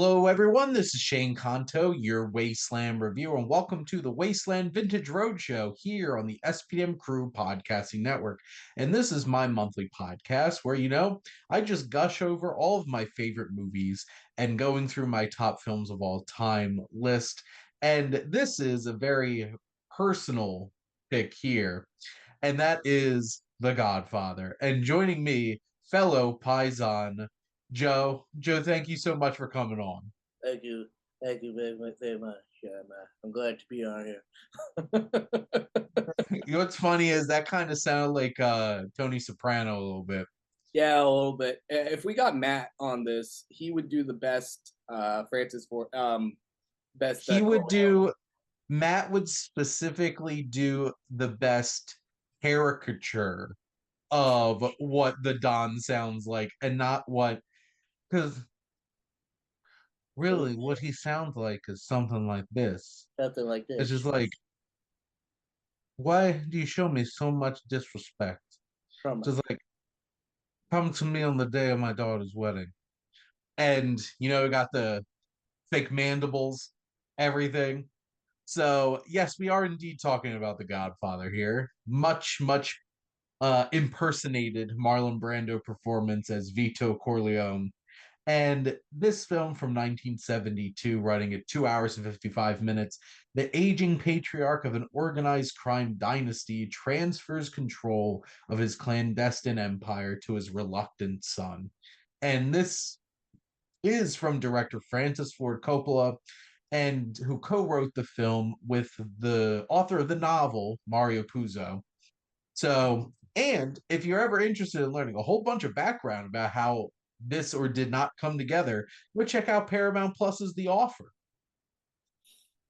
Hello, everyone. This is Shane Kanto, your Wasteland reviewer, and welcome to the Wasteland Vintage Roadshow here on the SPM Crew Podcasting Network. And this is my monthly podcast where, I just gush over all of my favorite movies and going through my top films of all time list. And this is a very personal pick here, and that is The Godfather. And joining me, fellow Paisan, Joe. Joe, thank you so much for coming on. Thank you. Thank you very much. I'm glad to be on here. You know what's funny is that kind of sounded like Tony Soprano a little bit. Yeah, a little bit. If we got Matt on this, he would do the best Francis for best He would Corleone. do Matt would specifically do the best caricature of what the Don sounds like and not what, because really what he sounds like is something like this. Something like It's just this like, why do you show me so much disrespect? from Just like, come to me on the day of my daughter's wedding. And, we got the fake mandibles, everything. So, yes, we are indeed talking about The Godfather here. Much impersonated Marlon Brando performance as Vito Corleone. And this film from 1972, running at 2 hours and 55 minutes, the aging patriarch of an organized crime dynasty transfers control of his clandestine empire to his reluctant son. And this is from director Francis Ford Coppola, and who co-wrote the film with the author of the novel, Mario Puzo. So, and if you're ever interested in learning a whole bunch of background about how this or did not come together, go check out Paramount Plus's The Offer.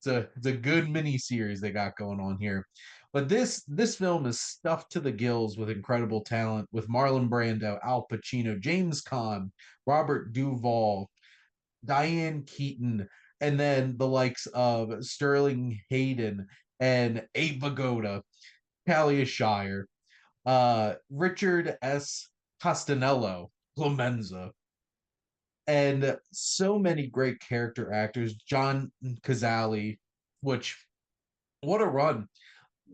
It's a good mini series they got going on here. But this film is stuffed to the gills with incredible talent, with Marlon Brando, Al Pacino, James Caan, Robert Duvall, Diane Keaton, and then the likes of Sterling Hayden and Abe Vigoda, Talia Shire, Richard S. Costanello, Clemenza, and so many great character actors. John Cazale, which, what a run.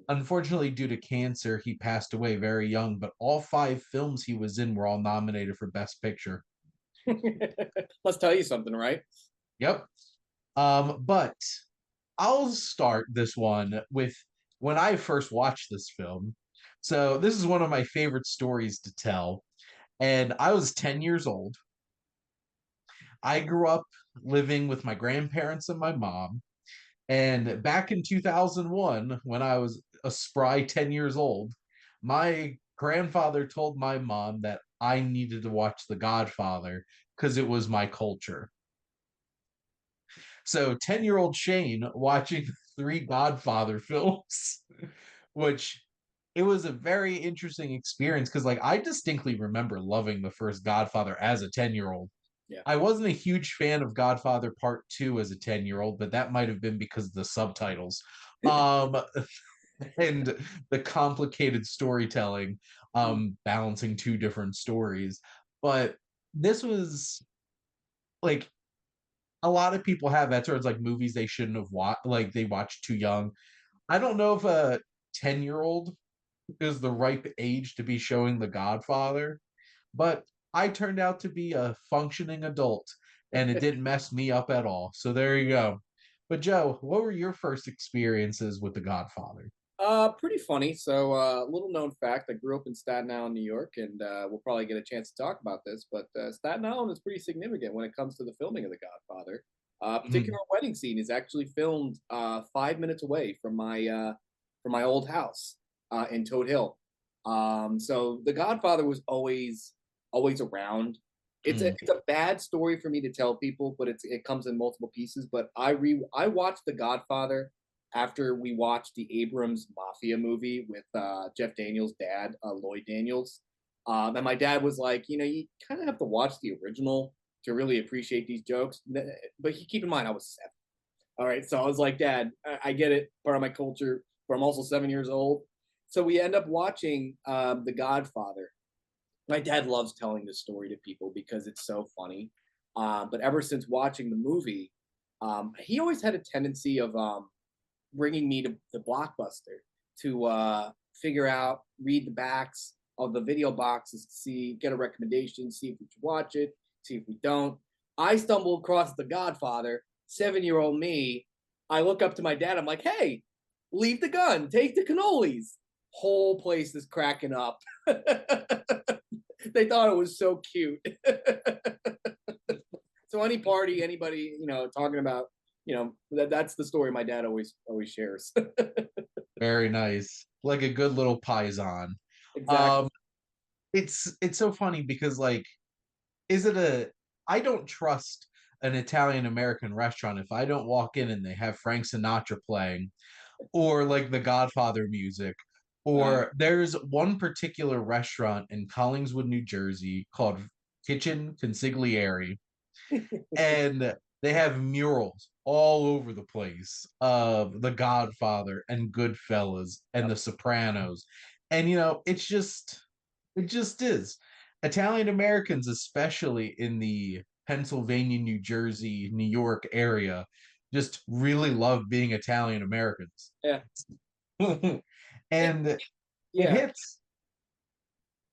Unfortunately, due to cancer, he passed away very young, but all five films he was in were all nominated for Best Picture. Let's tell you something, right? Yep. But I'll start this one with when I first watched this film. So this is one of my favorite stories to tell. And I was 10 years old. I grew up living with my grandparents and my mom. And back in 2001, when I was a spry 10 years old, my grandfather told my mom that I needed to watch The Godfather because it was my culture. So 10-year-old Shane watching three Godfather films, which it was a very interesting experience because like I distinctly remember loving the first Godfather as a 10-year-old. Yeah. I wasn't a huge fan of Godfather Part 2 as a 10-year-old, but that might have been because of the subtitles. Um and the complicated storytelling, balancing two different stories. But this was like a lot of people have that towards like movies they shouldn't have watched, like they watched too young. I don't know if a 10-year-old is the ripe age to be showing The Godfather, but I turned out to be a functioning adult and it didn't mess me up at all. So there you go. But Joe, what were your first experiences with The Godfather? Pretty funny. So, little known fact: I grew up in Staten Island, New York, and we'll probably get a chance to talk about this. But Staten Island is pretty significant when it comes to the filming of The Godfather. Particular Mhm. wedding scene is actually filmed 5 minutes away from my old house in Toad Hill. So The Godfather was always around. Mm. It's a bad story for me to tell people, but it comes in multiple pieces. But I watched The Godfather after we watched the Abrams Mafia movie with Jeff Daniels' dad, Lloyd Daniels. And my dad was like, you kind of have to watch the original to really appreciate these jokes. But keep in mind, I was 7. All right. So I was like, Dad, I get it, part of my culture, but I'm also 7 years old. So we end up watching The Godfather. My dad loves telling this story to people because it's so funny. But ever since watching the movie, he always had a tendency of bringing me to the Blockbuster to figure out, read the backs of the video boxes to see, get a recommendation, see if we should watch it, see if we don't. I stumble across The Godfather. 7-year-old me, I look up to my dad. I'm like, "Hey, leave the gun, take the cannolis." Whole place is cracking up. They thought it was so cute. So any party, anybody, talking about, that's the story my dad always shares. Very nice. Like a good little paisan. Exactly. Um, it's so funny because like, is it a I don't trust an Italian American restaurant if I don't walk in and they have Frank Sinatra playing or like the Godfather music. Uh, Or there's one particular restaurant in Collingswood, New Jersey called Kitchen Consigliere, and they have murals all over the place of The Godfather and Goodfellas and The Sopranos. And it just is. Italian Americans, especially in the Pennsylvania, New Jersey, New York area, just really love being Italian Americans. yeah. It, And it yeah. hits.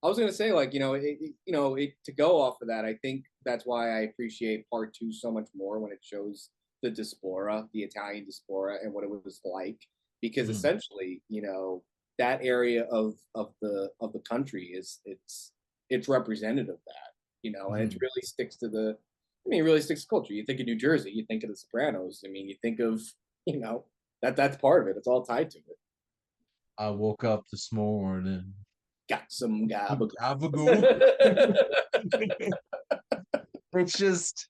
I was gonna say, like, to go off of that, I think that's why I appreciate part two so much more when it shows the diaspora, the Italian diaspora, and what it was like, because Mm, essentially, that area of the country it's representative of that, and it mhm. really sticks to it really sticks to culture. You think of New Jersey, you think of The Sopranos. I mean, you think of, you know, that's part of it. It's all tied to it. I woke up this morning. Got some gabagoo. Gabagool. It's just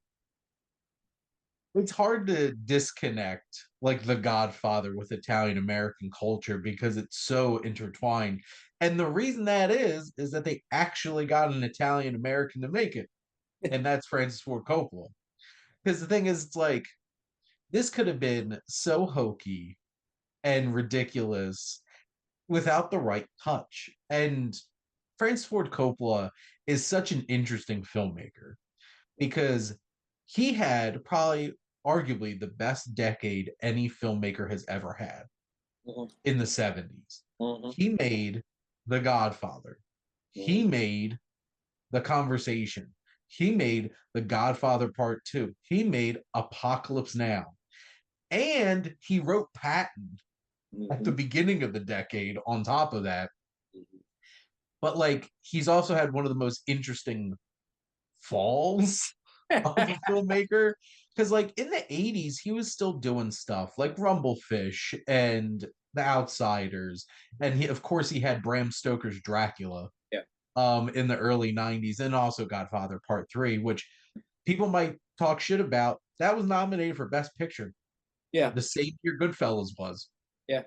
it's hard to disconnect like The Godfather with Italian American culture because it's so intertwined. And the reason that is that they actually got an Italian American to make it, and that's Francis Ford Coppola. Because the thing is, it's like this could have been so hokey and ridiculous without the right touch. And Francis Ford Coppola is such an interesting filmmaker because he had probably arguably the best decade any filmmaker has ever had Mhm, in the 70s. mhm, He made The Godfather. He mhm. made The Conversation. He made The Godfather Part 2. He made Apocalypse Now. And he wrote Patton at the Mhm. beginning of the decade on top of that. Mhm. But like he's also had one of the most interesting falls of a filmmaker because like in the 80s he was still doing stuff like Rumblefish and The Outsiders, and he of course he had Bram Stoker's Dracula Yeah, in the early 90s, and also Godfather Part 3, which people might talk shit about. That was nominated for Best Picture yeah, the same year Goodfellas was. yeah.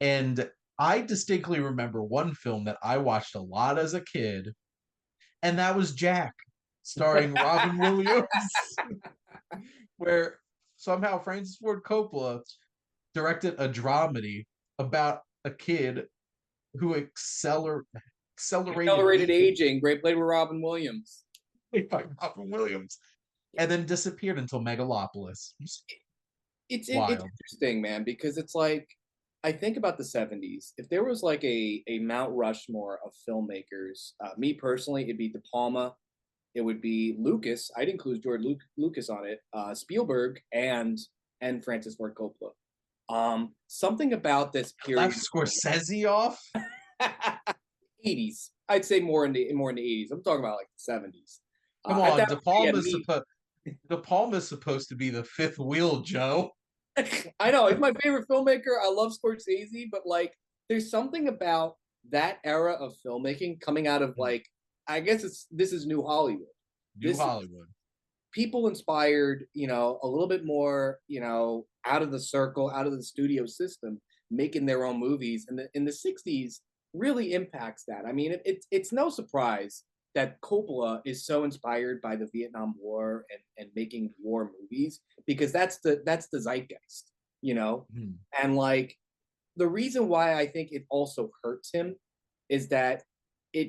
And I distinctly remember one film that I watched a lot as a kid, and that was Jack, starring Robin Williams, where somehow Francis Ford Coppola directed a dramedy about a kid who accelerated Accelerated aging aging, great played with Robin Williams. by Robin Williams, and then disappeared until Megalopolis. It's Wild. interesting, man, because it's like I think about the '70s. If there was like a Mount Rushmore of filmmakers, me personally, it'd be De Palma. It would be Lucas. I'd include Lucas on it. Spielberg and Francis Ford Coppola. Something about this period Left Scorsese off. '80s. I'd say more in the '80s. I'm talking about like the '70s. Come At on, that point, yeah, me. De Palma's supposed to be the fifth wheel, Joe. I know he's my favorite filmmaker. I love Scorsese, but like, there's something about that era of filmmaking coming out of like, I guess this is New Hollywood. New This is Hollywood. people inspired, a little bit more, out of the circle, out of the studio system, making their own movies. And in the '60s really impacts that. I mean, it's no surprise that Coppola is so inspired by the Vietnam War and making war movies because that's the zeitgeist, you know? Hmm. And like the reason why I think it also hurts him is that he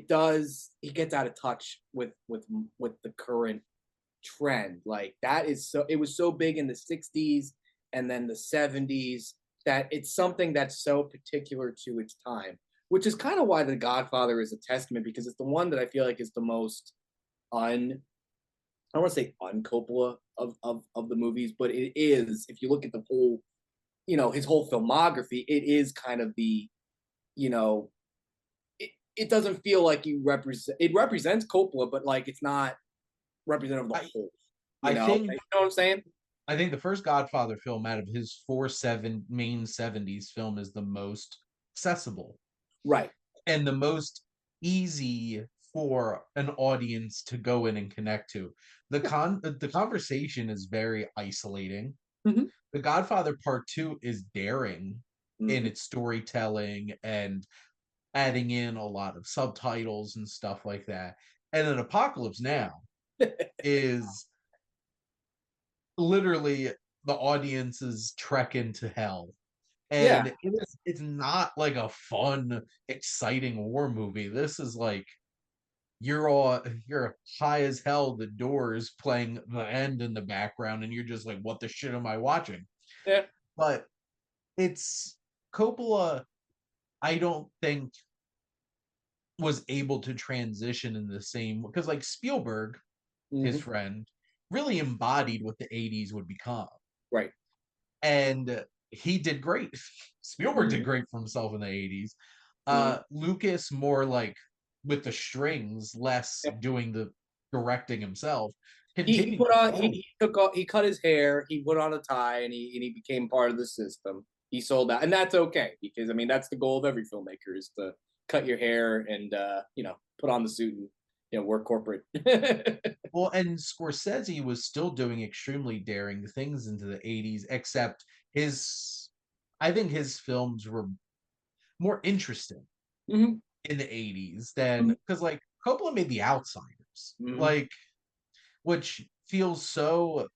gets out of touch with the current trend. Like that is so it was so big in the 60s and then the 70s that it's something that's so particular to its time, which is kind of why The Godfather is a testament because it's the one that I feel like is the most un I don't want to say uncopula of the movies, but it is, if you look at the whole, his whole filmography, it is kind of the, you know, it doesn't feel like it represents Coppola, but like it's not representative of the I whole, I you think know what I'm saying? I think the first Godfather film out of his four seven main 70s film is the most accessible Right. and the most easy for an audience to go in and connect to. The conversation is very isolating. Hmm. The Godfather Part 2 is daring in Hmm. its storytelling and adding in a lot of subtitles and stuff like that. And then Apocalypse Now is literally the audience's trek into hell. Yeah. And it's not like a fun, exciting war movie. This is like you're high as hell, the doors playing the end in the background, and you're just like, what the shit am I watching? Yeah. But it's Coppola, I don't think was able to transition in the same because like Spielberg, his Hmm. friend, really embodied what the 80s would become. Right. And he did great. Spielberg did Hmm. great for himself in the 80s. Hmm. Lucas more like with the strings, less Yeah. doing the directing himself, He continued put on to. he took off he cut his hair, he put on a tie, and he became part of the system. He sold out, and that's okay because I mean that's the goal of every filmmaker is to cut your hair and put on the suit and work corporate. Well, and Scorsese was still doing extremely daring things into the 80s, except his I think his films were more interesting Hmm. in the 80s than because like Coppola made The Outsiders, Hmm. like which feels so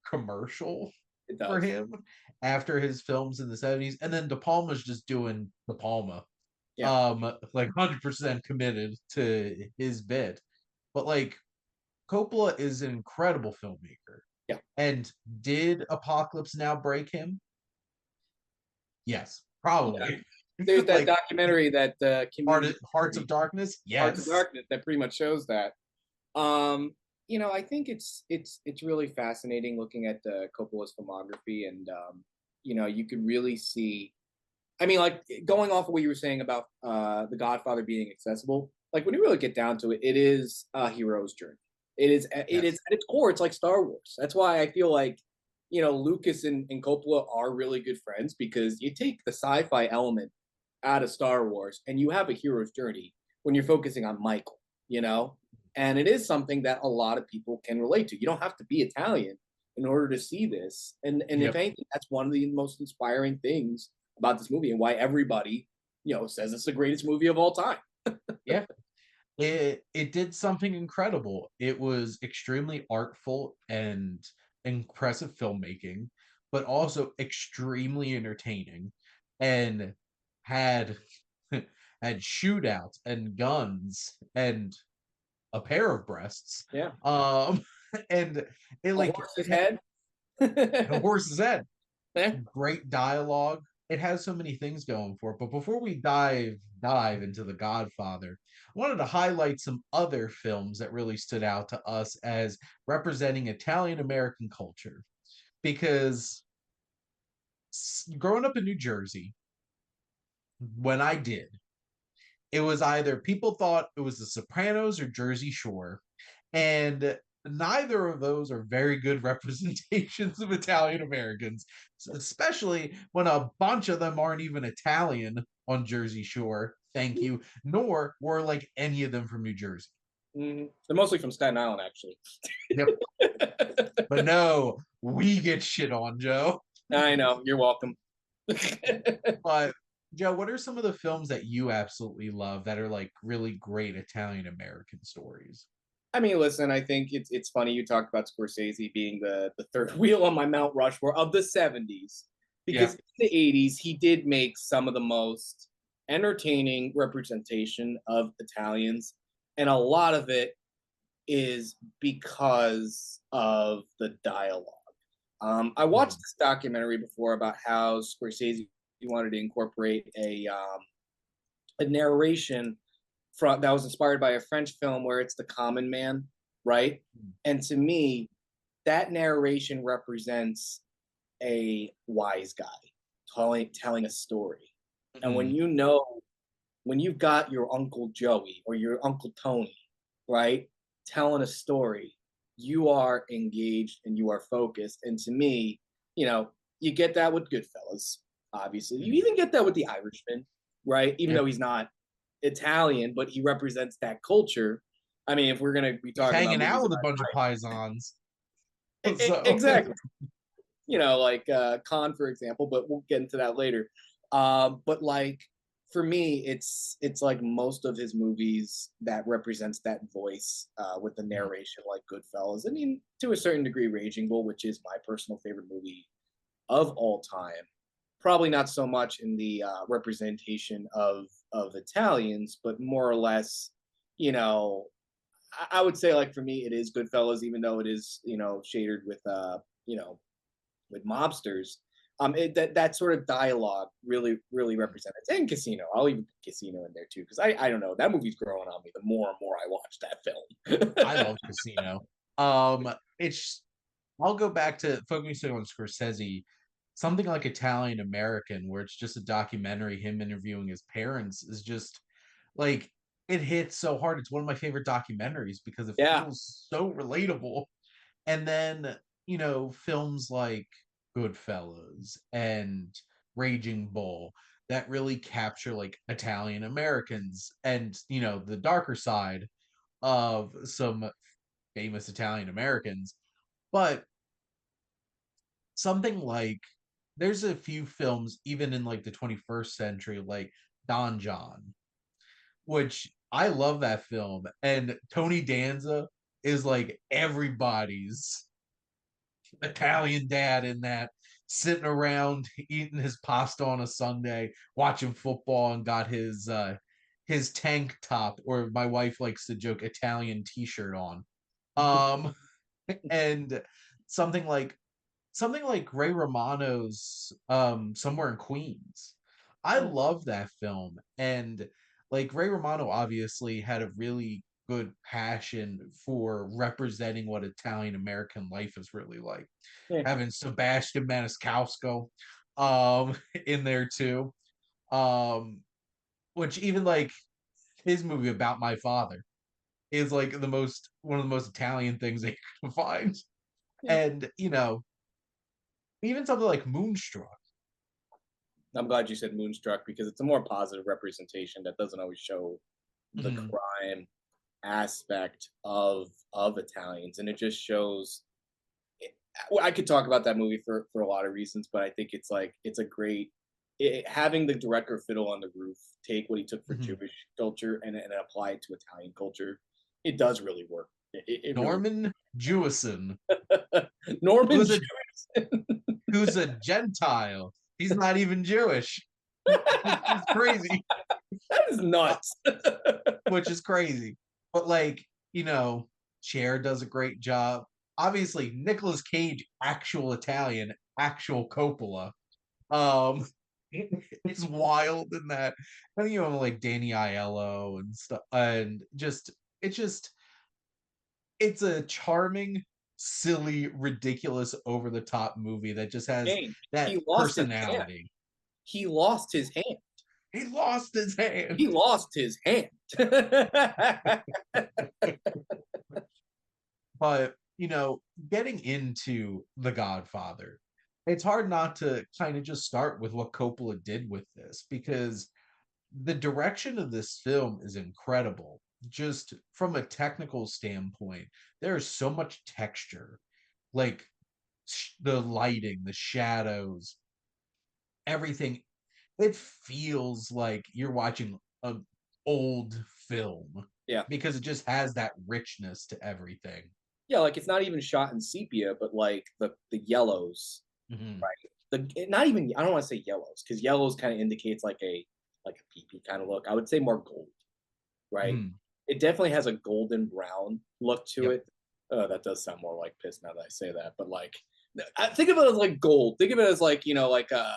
commercial It for does. him after his films in the 70s. And then De Palma's just doing De Palma. Yeah. Like 100% committed to his bit. But like Coppola is an incredible filmmaker. Yeah. And did Apocalypse Now break him? Yes, Yeah. probably. There's that Like documentary that community Hearts of Darkness? Hearts of Yes. Darkness that pretty much shows that. Um, I think it's really fascinating looking at Coppola's filmography, and you could really see. I mean, like going off of what you were saying about The Godfather being accessible. Like when you really get down to it, it is a hero's journey. It is Yes. at its core. It's like Star Wars. That's why I feel like Lucas and Coppola are really good friends because you take the sci-fi element out of Star Wars and you have a hero's journey when you're focusing on Michael. You know, and it is something that a lot of people can relate to. You don't have to be Italian in order to see this. And if Yep. anything, that's one of the most inspiring things about this movie and why everybody, says it's the greatest movie of all time. Yeah. It did something incredible. It was extremely artful and impressive filmmaking, but also extremely entertaining and had had shootouts and guns and a pair of breasts. Yeah. Um and it A like horse's head. a horse's head. Yeah. Great dialogue. It has so many things going for it. But before we dive into The Godfather, I wanted to highlight some other films that really stood out to us as representing Italian American culture. Because growing up in New Jersey, when I did, it was either people thought it was The Sopranos or Jersey Shore, and neither of those are very good representations of Italian Americans, especially when a bunch of them aren't even Italian on Jersey Shore. Thank you. Nor were like any of them from New Jersey. Mm-hmm. They're mostly from Staten Island, actually. Yep. But no, we get shit on, Joe. I know. You're welcome. But Joe, what are some of the films that you absolutely love that are like really great Italian American stories? I mean, listen, I think it's funny you talked about Scorsese being the third wheel on my Mount Rushmore of the 70s because Yeah. in the 80s he did make some of the most entertaining representation of Italians and a lot of it is because of the dialogue. I watched Mhm. this documentary before about how Scorsese wanted to incorporate a narration from that was inspired by a French film where it's the common man, right? And to me, that narration represents a wise guy telling a story. And Mhm. when you've got your Uncle Joey or your Uncle Tony, right, telling a story, you are engaged and you are focused. And to me, you get that with Goodfellas, obviously. You Mhm. even get that with the Irishman, right? Even Yep. though he's not Italian, but he represents that culture. I mean, if we're gonna be He's talking about hanging out movies with a about bunch of paisans. So exactly, like Khan, for example, but we'll get into that later. But like for me, it's like most of his movies that represents that voice with the narration, like Goodfellas. I mean, to a certain degree, Raging Bull, which is my personal favorite movie of all time. Probably not so much in the representation of Italians, but more or less, you know, I would say like for me, it is Goodfellas, even though it is shaded with you know with mobsters. That sort of dialogue really represented, and Casino. I'll even put Casino in there too because I don't know, that movie's growing on me the more and more I watch that I film. love Casino. It's I'll go back to focusing on Scorsese. Something like Italian American, where it's just a documentary, him interviewing his parents, is just like it hits so hard. It's one of my favorite documentaries because it Yeah, feels so relatable. And then, films like Goodfellas and Raging Bull that really capture like Italian Americans and, the darker side of some famous Italian Americans. But something like there's a few films even in like the 21st century like Don John, which I love that film, and Tony Danza is like everybody's Italian dad in that, sitting around eating his pasta on a Sunday, watching football, and got his tank top, or my wife likes to joke Italian t-shirt on. Um and something like Ray Romano's Somewhere in Queens. I love that film. And like Ray Romano obviously had a really good passion for representing what Italian American life is really like. yeah. Having Sebastian Maniscalco um in there too. Um which even like his movie about my father is like the most one of the most Italian things that you can find. Yeah. And even something like Moonstruck. I'm glad you said Moonstruck because it's a more positive representation that doesn't always show the Mhm. crime aspect of Italians, and it just shows. Well, I could talk about that movie for a lot of reasons, but I think it's a great having the director of Fiddle on the Roof take what he took for Mhm. Jewish culture and apply it to Italian culture. It does really work. It really Norman Jewison, Norman who's a Jewison. who's a Gentile. He's not even Jewish, which is crazy. That is Uh, nuts. which is crazy. But like, Cher does a great job. Obviously, Nicolas Cage, actual Italian, actual Coppola. Um, it's wild in that. And like Danny Aiello and stuff, and it's a charming, silly, ridiculous, over the top movie that just has Shane, that he lost his hand. personality. He lost his hand. He lost his He hand. lost his hand. But, getting into The Godfather, it's hard not to kind of just start with what Coppola did with this because the direction of this film is incredible. Just from a technical standpoint, there is so much texture, like the lighting, the shadows, everything. It feels like you're watching an old film Yeah. because it just has that richness to everything. Yeah, like it's not even shot in sepia, but like the yellows, Hmm. right? The not even I don't want to say yellows because yellows kind of indicates like a PP kind of look. I would say more gold, right? Hmm. it definitely has a golden brown look to Yep. it. That does sound more like piss now that I say that, but like, I think of it as like gold. Think of it as like, like a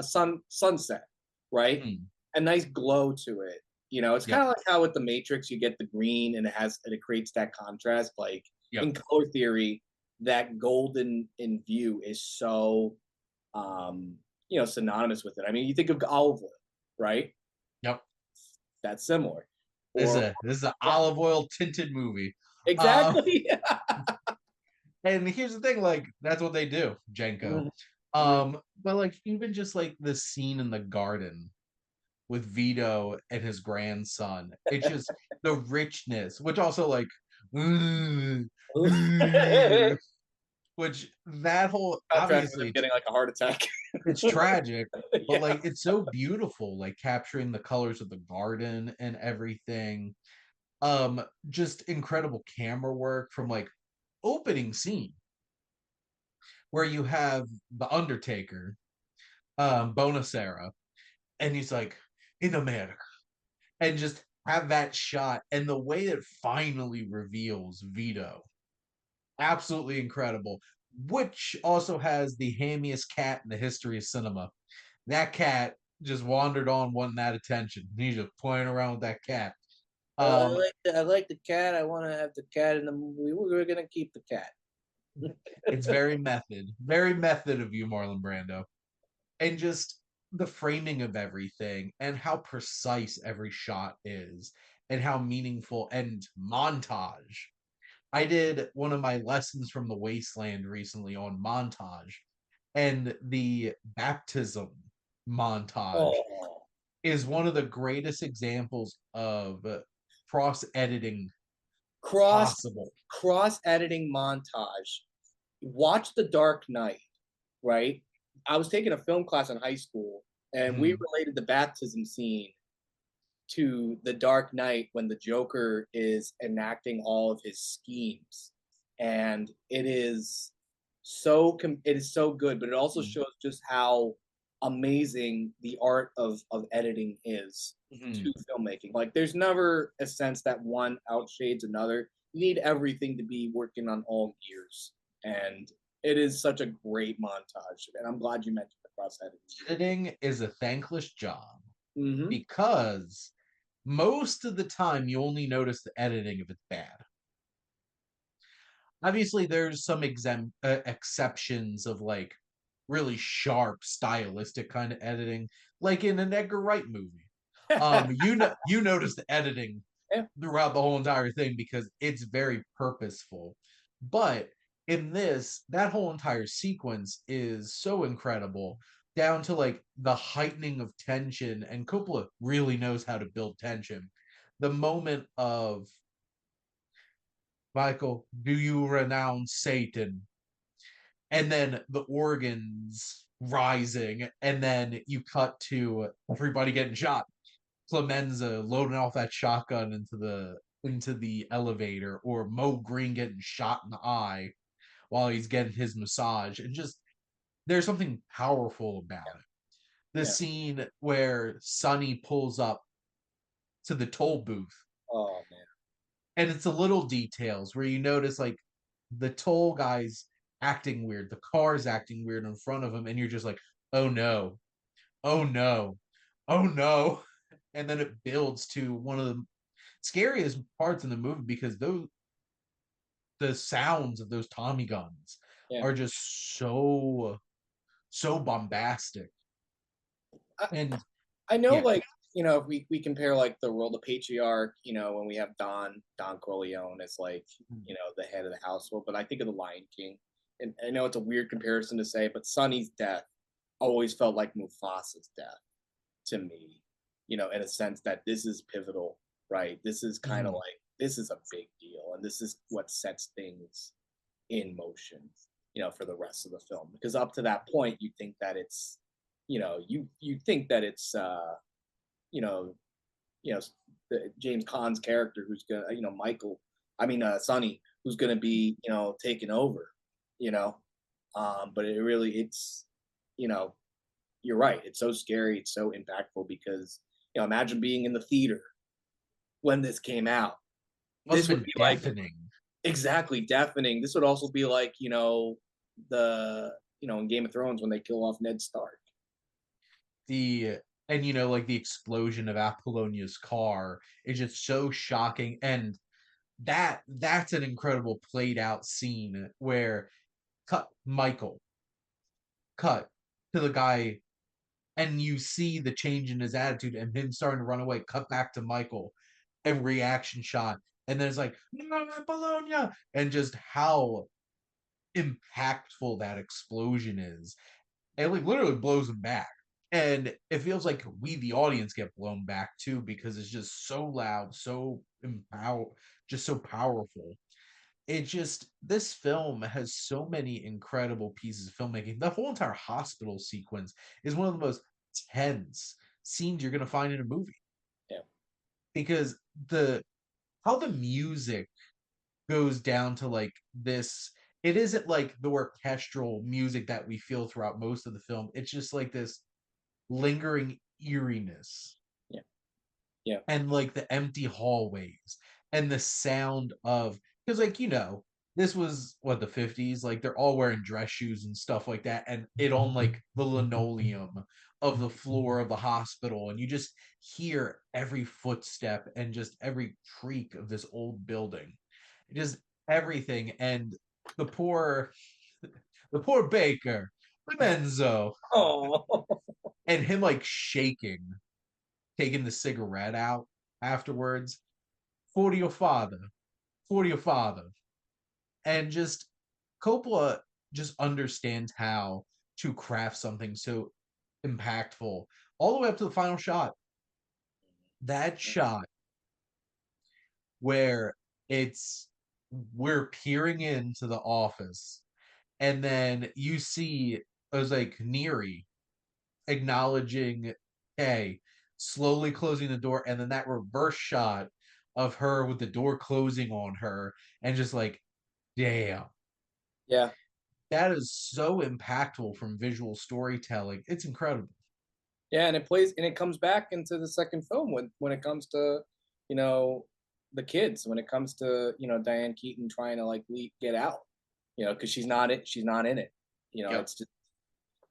sunset, right? Mhm. A nice glow to it. It's kind Yep. of like how with the Matrix you get the green and it creates that contrast. Like Yep. in color theory, that golden in view is so synonymous with it. I mean, you think of olive oil, right? Yep. That's similar. This is Or a this is an yeah, olive oil tinted movie. Um, exactly. and here's the thing, like that's what they do, Jenko. Mhm, mhm. But like even just like the scene in the garden with Vito and his grandson, it's just the richness, which also like which that whole Soundtrack with him obviously getting like a heart attack. it's tragic, but Yeah. like it's so beautiful, like capturing the colors of the garden and everything. Just incredible camera work from like opening scene where you have the Undertaker, Bonacera, and he's like in America, and just have that shot and the way it finally reveals Vito, absolutely incredible. Which also has the hammiest cat in the history of cinema. That cat just wandered on, wanting that attention. He's just playing around with that cat. Um, I like the cat. I want to have the cat in the movie. We're gonna keep the cat. it's very method of you, Marlon Brando, and just the framing of everything and how precise every shot is and how meaningful and montage. I did one of my lessons from the Wasteland recently on montage, and the baptism montage Oh, is one of the greatest examples of cross editing cross possible. cross editing montage. Watch The Dark Knight, right? I was taking a film class in high school, and we Mhm. related the baptism scene to The Dark Knight when the Joker is enacting all of his schemes, and it is so good, but it also Mhm. shows just how amazing the art of editing is Mhm. to filmmaking. Like, there's never a sense that one outshades another. You need everything to be working on all gears, and it is such a great montage. And I'm glad you mentioned the cross editing. Editing is a thankless job Mm-hmm. because most of the time you only notice the editing if it's bad. Obviously, there's some exceptions of like really sharp, stylistic kind of editing, like in an Edgar Wright movie. You notice the editing Yeah, throughout the whole entire thing because it's very purposeful. But in this, that whole entire sequence is so incredible, down to like the heightening of tension, and Coppola really knows how to build tension. The moment of Michael, do you renounce Satan? And then the organs rising, and then you cut to everybody getting shot. Clemenza loading off that shotgun into the elevator, or Mo Green getting shot in the eye while he's getting his massage, and just there's something powerful about it. The yeah. scene where Sonny pulls up to the toll booth, Oh man. and it's the little details where you notice like the toll guy's acting weird, the car's acting weird in front of him, and you're just like, oh no, oh no, oh no. And then it builds to one of the scariest parts in the movie because the sounds of those Tommy guns Yeah. are just so bombastic. I, And I know, yeah, like, if we compare like the role, the patriarch, when we have Don Corleone as like, the head of the household, but I think of the Lion King, and I know it's a weird comparison to say, but Sonny's death always felt like Mufasa's death to me, in a sense that this is pivotal, right? This is kind of mhm, like this is a big deal, and this is what sets things in motion, for the rest of the film. Because up to that point, you think that it's, you think that it's, you know, you know, James Caan's character who's gonna, Michael, I mean, Sonny, who's gonna be, taken over, you know. But it's, you know, you're right. It's so scary. It's so impactful because, imagine being in the theater when this came out. Must This have would been be like deafening. exactly deafening. This would also be like, the in Game of Thrones when they kill off Ned Stark. The and like the explosion of Apollonia's car is just so shocking, and that's an incredible played out scene where Michael cut to the guy, and you see the change in his attitude and him starting to run away. Cut back to Michael and reaction shot, and then it's like no, Apollonia, and just how impactful that explosion is. It like literally blows him back. And it feels like we, the audience, get blown back too because it's just so loud, so just so powerful. It just this film has so many incredible pieces of filmmaking. The whole entire hospital sequence is one of the most tense scenes you're going to find in a movie Yeah. because the how the music goes down to like this. It isn't like the orchestral music that we feel throughout most of the film. It's just like this lingering eeriness Yeah. Yeah. and like the empty hallways and the sound of because like this was what the 50s, like they're all wearing dress shoes and stuff like that, and it on like the linoleum of the floor of the hospital, and you just hear every footstep and just every creak of this old building, just everything. And the poor the poor baker Lorenzo, Oh. and him like shaking, taking the cigarette out afterwards. For your father, for your father. And just Coppola just understands how to craft something so impactful all the way up to the final shot. That shot where it's we're peering into the office, and then you see it was like Neary acknowledging Kay, slowly closing the door, and then that reverse shot of her with the door closing on her, and just like, damn, Yeah. that is so impactful from visual storytelling. It's incredible. Yeah, and it comes back into the second film when it comes to, you know, the kids, when it comes to, Diane Keaton trying to like get out, because she's not in it. Yep. It's just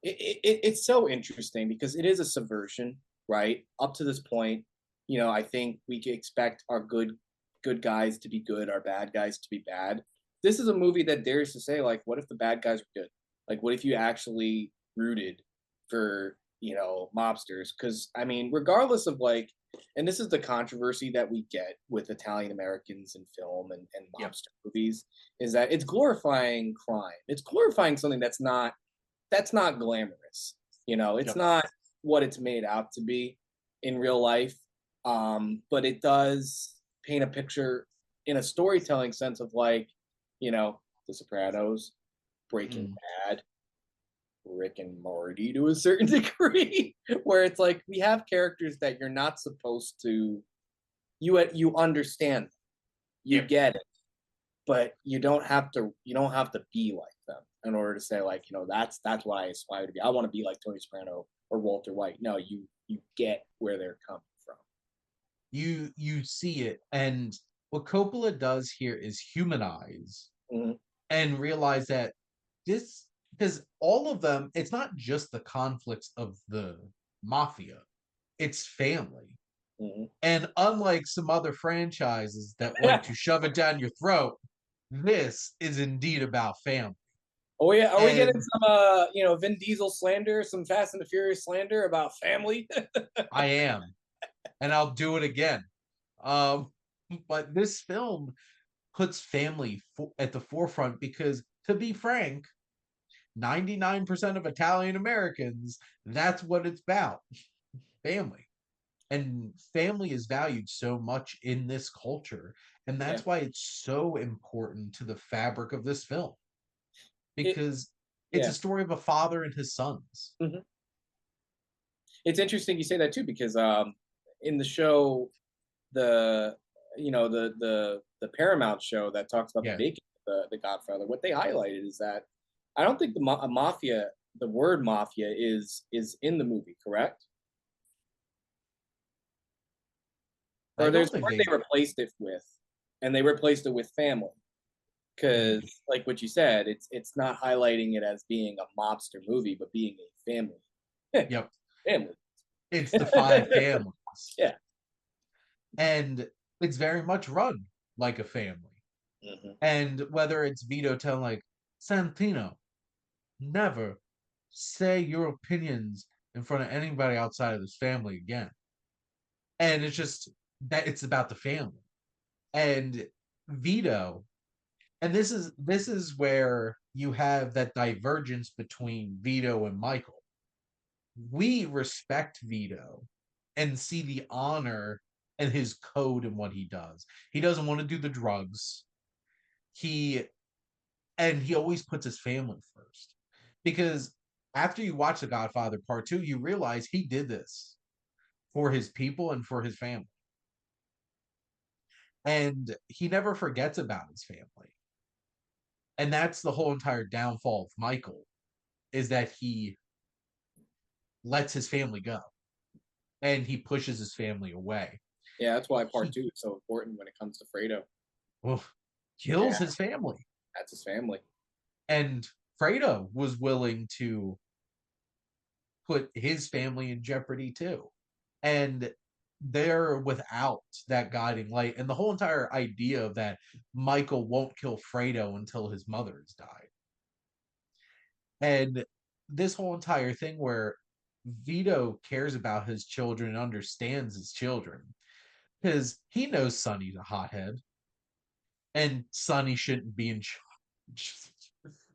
it's so interesting because it is a subversion, right? Up to this point, I think we can expect our good guys to be good, our bad guys to be bad. This is a movie that dares to say, like, what if the bad guys were good? Like, what if you actually rooted for, mobsters? Because I mean, regardless of like, and this is the controversy that we get with Italian Americans in film and Yep. mobster movies, is that it's glorifying crime. It's glorifying something that's not glamorous. It's Yep. not what it's made out to be in real life. But it does paint a picture in a storytelling sense of like, The Sopranos, Breaking Mm. Bad, Rick and Morty to a certain degree, where it's like we have characters that you're not supposed to. You understand, you Yep. get it, but you don't have to be like them in order to say like, that's what I aspire to be. I want to be like Tony Soprano or Walter White. No, you get where they're coming from. You see it, and what Coppola does here is humanize Mm-hmm. and realize that this because all of them, it's not just the conflicts of the mafia, it's family. Mm-hmm. And unlike some other franchises that like Yeah. to shove it down your throat, this is indeed about family. Oh yeah, are we getting And some Vin Diesel slander, some Fast and the Furious slander about family? I am, and I'll do it again. Um, but this film puts family at the forefront because, to be frank, 99% of Italian Americans, that's what it's about, family. And family is valued so much in this culture. And Yeah. that's why it's so important to the fabric of this film It because it's a yeah. story of a father and his sons. Mm-hmm. It's interesting you say that too because in the show the the Paramount show that talks about the Yeah. making of the Godfather, what they highlighted is that I don't think mafia, the word mafia is in the movie, correct? I Or don't there's think what they they replaced it with, and they replaced it with family. mm, Because, like what you said, it's not highlighting it as being a mobster movie, but being a family. yep. Family. It's the five families. Yeah. And it's very much run like a family. Hmm. And whether it's Vito telling like Santino, never say your opinions in front of anybody outside of this family again. And it's just that it's about the family. And Vito, and this is where you have that divergence between Vito and Michael. We respect Vito and see the honor and his code and what he does. He doesn't want to do the drugs. He he always puts his family first. Because after you watch The Godfather Part 2, you realize he did this for his people and for his family. And he never forgets about his family. And that's the whole entire downfall of Michael is that he lets his family go and he pushes his family away. Yeah, that's why part He two is so important when it comes to Fredo. well, Yeah, kills his family. that's his family. And Fredo was willing to put his family in jeopardy too. And they're without that guiding light. And the whole entire idea of that Michael won't kill Fredo until his mother has died. And this whole entire thing where Vito cares about his children and understands his children because he knows Sonny's a hothead and Sonny shouldn't be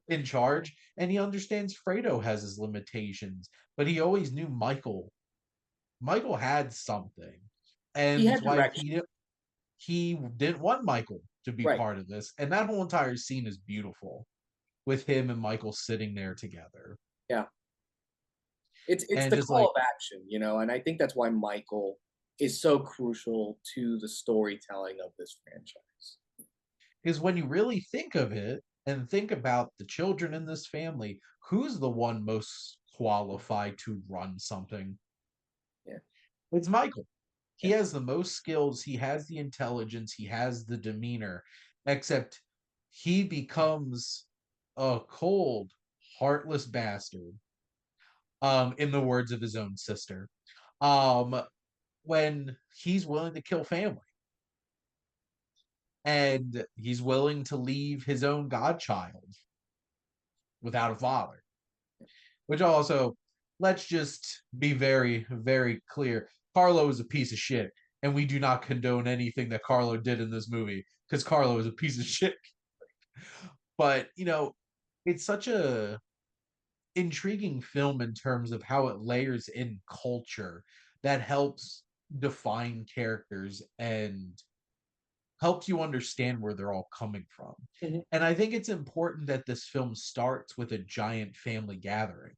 in charge, and he understands Fredo has his limitations, but he always knew Michael had something, He and had that's why direction. he didn't want Michael to be Right. part of this, and that whole entire scene is beautiful with him and Michael sitting there together, Yeah. It's and the just call like of action, and I think that's why Michael is so crucial to the storytelling of this franchise. because when you really think of it and think about the children in this family, who's the one most qualified to run something? Yeah. It's Michael. He Yeah. has the most skills, he has the intelligence, he has the demeanor, except he becomes a cold, heartless bastard, in the words of his own sister, um, when he's willing to kill family and he's willing to leave his own godchild without a father. Which also, let's just be very, very clear. Carlo is a piece of shit, and we do not condone anything that Carlo did in this movie because Carlo is a piece of shit. But it's such a intriguing film in terms of how it layers in culture that helps define characters and helps you understand where they're all coming from. Mhm. And I think it's important that this film starts with a giant family gathering.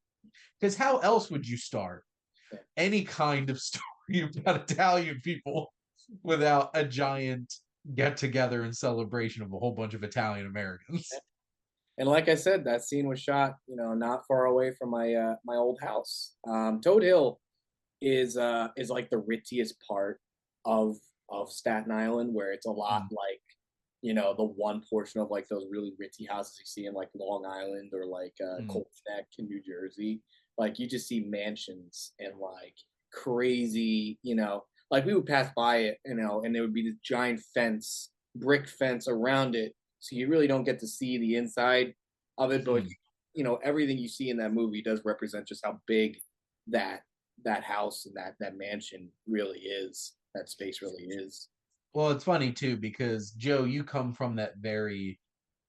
Because how else would you start Yeah. any kind of story about Italian people without a giant get together and celebration of a whole bunch of Italian Americans? And like I said, that scene was shot, not far away from my old house. Toad Hill is like the ritziest part of Staten Island, where it's a lot Mm, like the one portion of like those really ritzy houses you see in like Long Island or like mm, Colts Neck in New Jersey. Like you just see mansions and like crazy, like we would pass by it, and there would be this giant fence, brick fence around it, so you really don't get to see the inside of it. But mm. everything you see in that movie does represent just how big that house and that mansion really is. That space really is. Well, it's funny too because Joe, you come from that very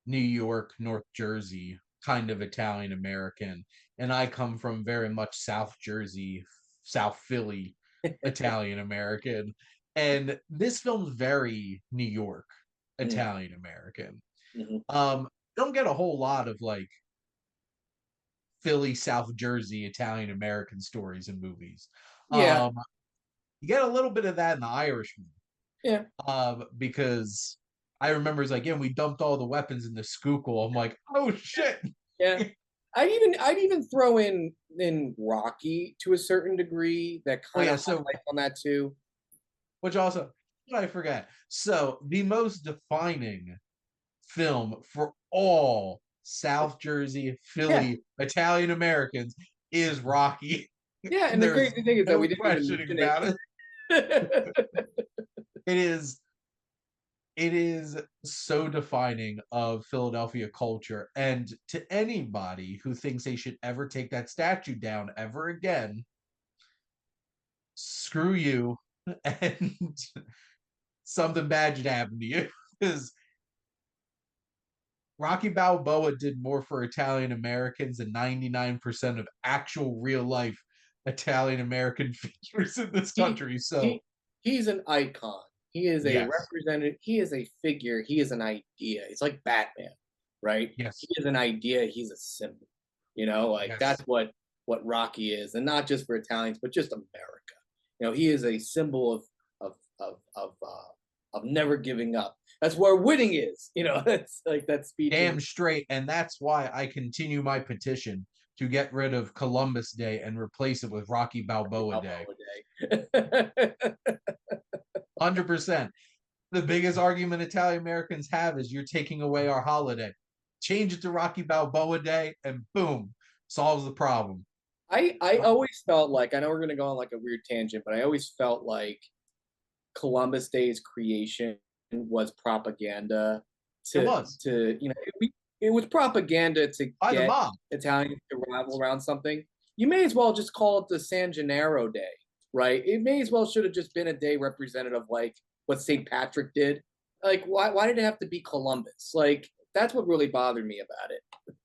New York, North Jersey kind of Italian American, and I come from very much South Jersey, South Philly Italian American. And this film's very New York Mm, Italian American. mhm. Don't get a whole lot of like Philly, South Jersey Italian American stories and movies. Yeah, Um, you get a little bit of that in The Irishman, yeah, because I remember it's like, yeah, we dumped all the weapons in the Schuylkill. I'm like, oh shit. yeah. I'd even throw in Rocky to a certain degree that Oh kind yeah, of so highlights on that too. which also I forget. So the most defining film for all South Jersey, Yeah, Philly, Italian Americans is Rocky. yeah. And the There's crazy thing is that no we didn't even questioning mention about it. it. It is it is so defining of Philadelphia culture. And to anybody who thinks they should ever take that statue down ever again, screw you and something bad should happen to you. Because Rocky Balboa did more for Italian Americans than 99% of actual real life Italian American figures in this he country. So, he he's an icon. He is a yes, representative. He is a figure. He is an idea. It's like Batman, right? He yes, is an idea. He's a symbol. Like that's yes. what Rocky is, and not just for Italians, but just America. He is a symbol of never giving up. That's where winning is. That's like that speech in Damn straight. And that's why I continue my petition to get rid of Columbus Day and replace it with Rocky Balboa Day. Balboa Day. 100%. The biggest argument Italian Americans have is you're taking away our holiday. Change it to Rocky Balboa Day, and boom, solves the problem. I always felt like, I know we're gonna go on like a weird tangent, but I always felt like Columbus Day's creation was propaganda It to was it was propaganda to by the get mob. Italians to rival around something. You may as well just call it the San Gennaro Day, right? It may as well should have just been a day representative like what St. Patrick did. Like, why did it have to be Columbus? Like, that's what really bothered me about it.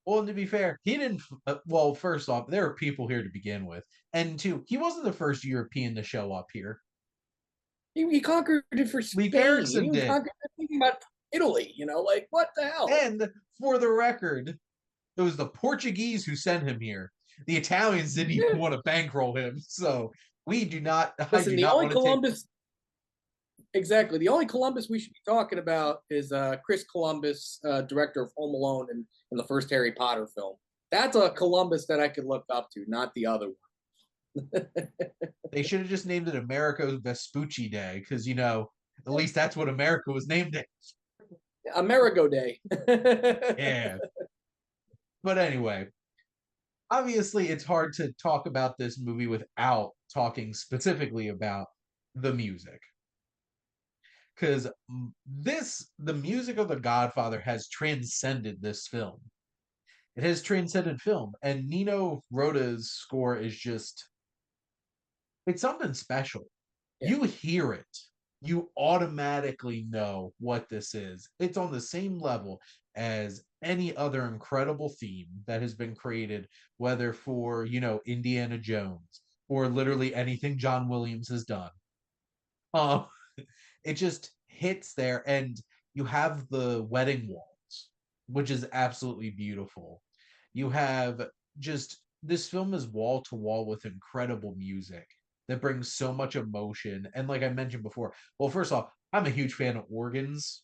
Well, and to be fair, he didn't. Well, first off, there are people here to begin with, and two, he wasn't the first European to show up here. He conquered it for Leif Spain. He Erikson even did, conquered thinking about Italy. Like what the hell? and for the record, it was the Portuguese who sent him here. The Italians didn't even Yeah. want to bankroll him, so we do not. I Listen, do the not only want to take. Columbus, exactly, the only Columbus we should be talking about is Chris Columbus, director of Home Alone and the first Harry Potter film. That's a Columbus that I could look up to, not the other one. They should have just named it Americo Vespucci Day because at least that's what America was named it. Amerigo Day. Yeah, but anyway, obviously it's hard to talk about this movie without talking specifically about the music because the music of the Godfather has transcended this film. It has transcended film, and Nino Rota's score is just, it's something special. Yeah. You hear it, you automatically know what this is. It's on the same level as any other incredible theme that has been created, whether for, Indiana Jones or literally anything John Williams has done. Uh, it just hits there, and you have the wedding waltz, which is absolutely beautiful. You have just this film is wall to wall with incredible music that brings so much emotion. And like I mentioned before, well, first off, I'm a huge fan of organs,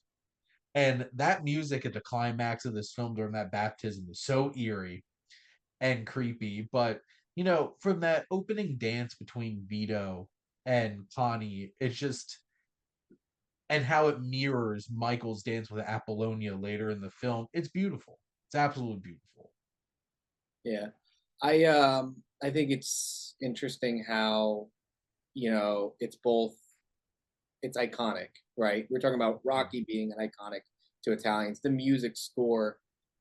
and that music at the climax of this film during that baptism is so eerie and creepy. But from that opening dance between Vito and Connie, it's just, and how it mirrors Michael's dance with Apollonia later in the film. It's beautiful. It's absolutely beautiful. Yeah. I think it's interesting how, it's iconic, right? We're talking about Rocky being an iconic to Italians. The music score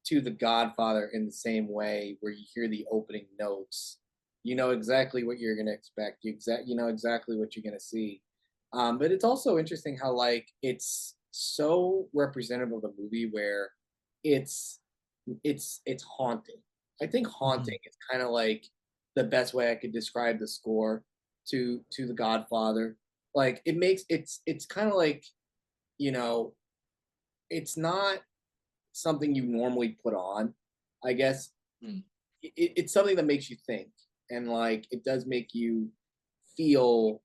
to The Godfather in the same way, where you hear the opening notes, you know exactly what you're going to expect. You know exactly what you're going to see. But it's also interesting how like it's so representative of the movie where it's it's haunting. I think Mhm. haunting is kind of like the best way I could describe the score to The Godfather. Like it's kind of like, you know, it's not something you normally put on. I guess Mm. it's something that makes you think, and like it does make you feel,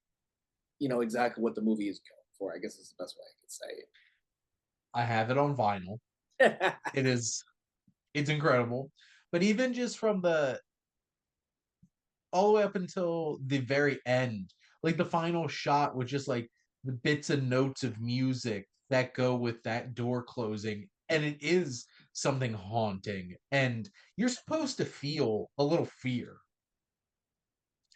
exactly what the movie is going for. I guess is the best way I could say I have it on vinyl. it. It's incredible. But even just from the all the way up until the very end, like the final shot was just like the bits and notes of music that go with that door closing. And it is something haunting. And you're supposed to feel a little fear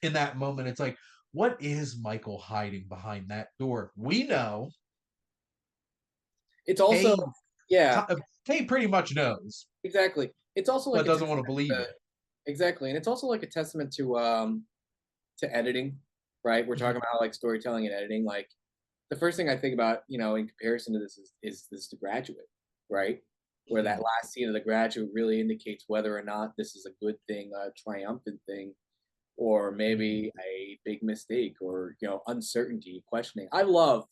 in that moment. It's like, what is Michael hiding behind that door? We know It's also, Kay, yeah, Kay pretty much knows, exactly. It's also but like a doesn't want to testament believe to, it. exactly, and it's also like a testament to editing, right? We're talking Mhm. about like storytelling and editing. Like the first thing I think about, in comparison to this is this The Graduate, right? Where that Mhm. last scene of The Graduate really indicates whether or not this is a good thing, a triumphant thing, or Mhm. maybe a big mistake, or uncertainty, questioning. I love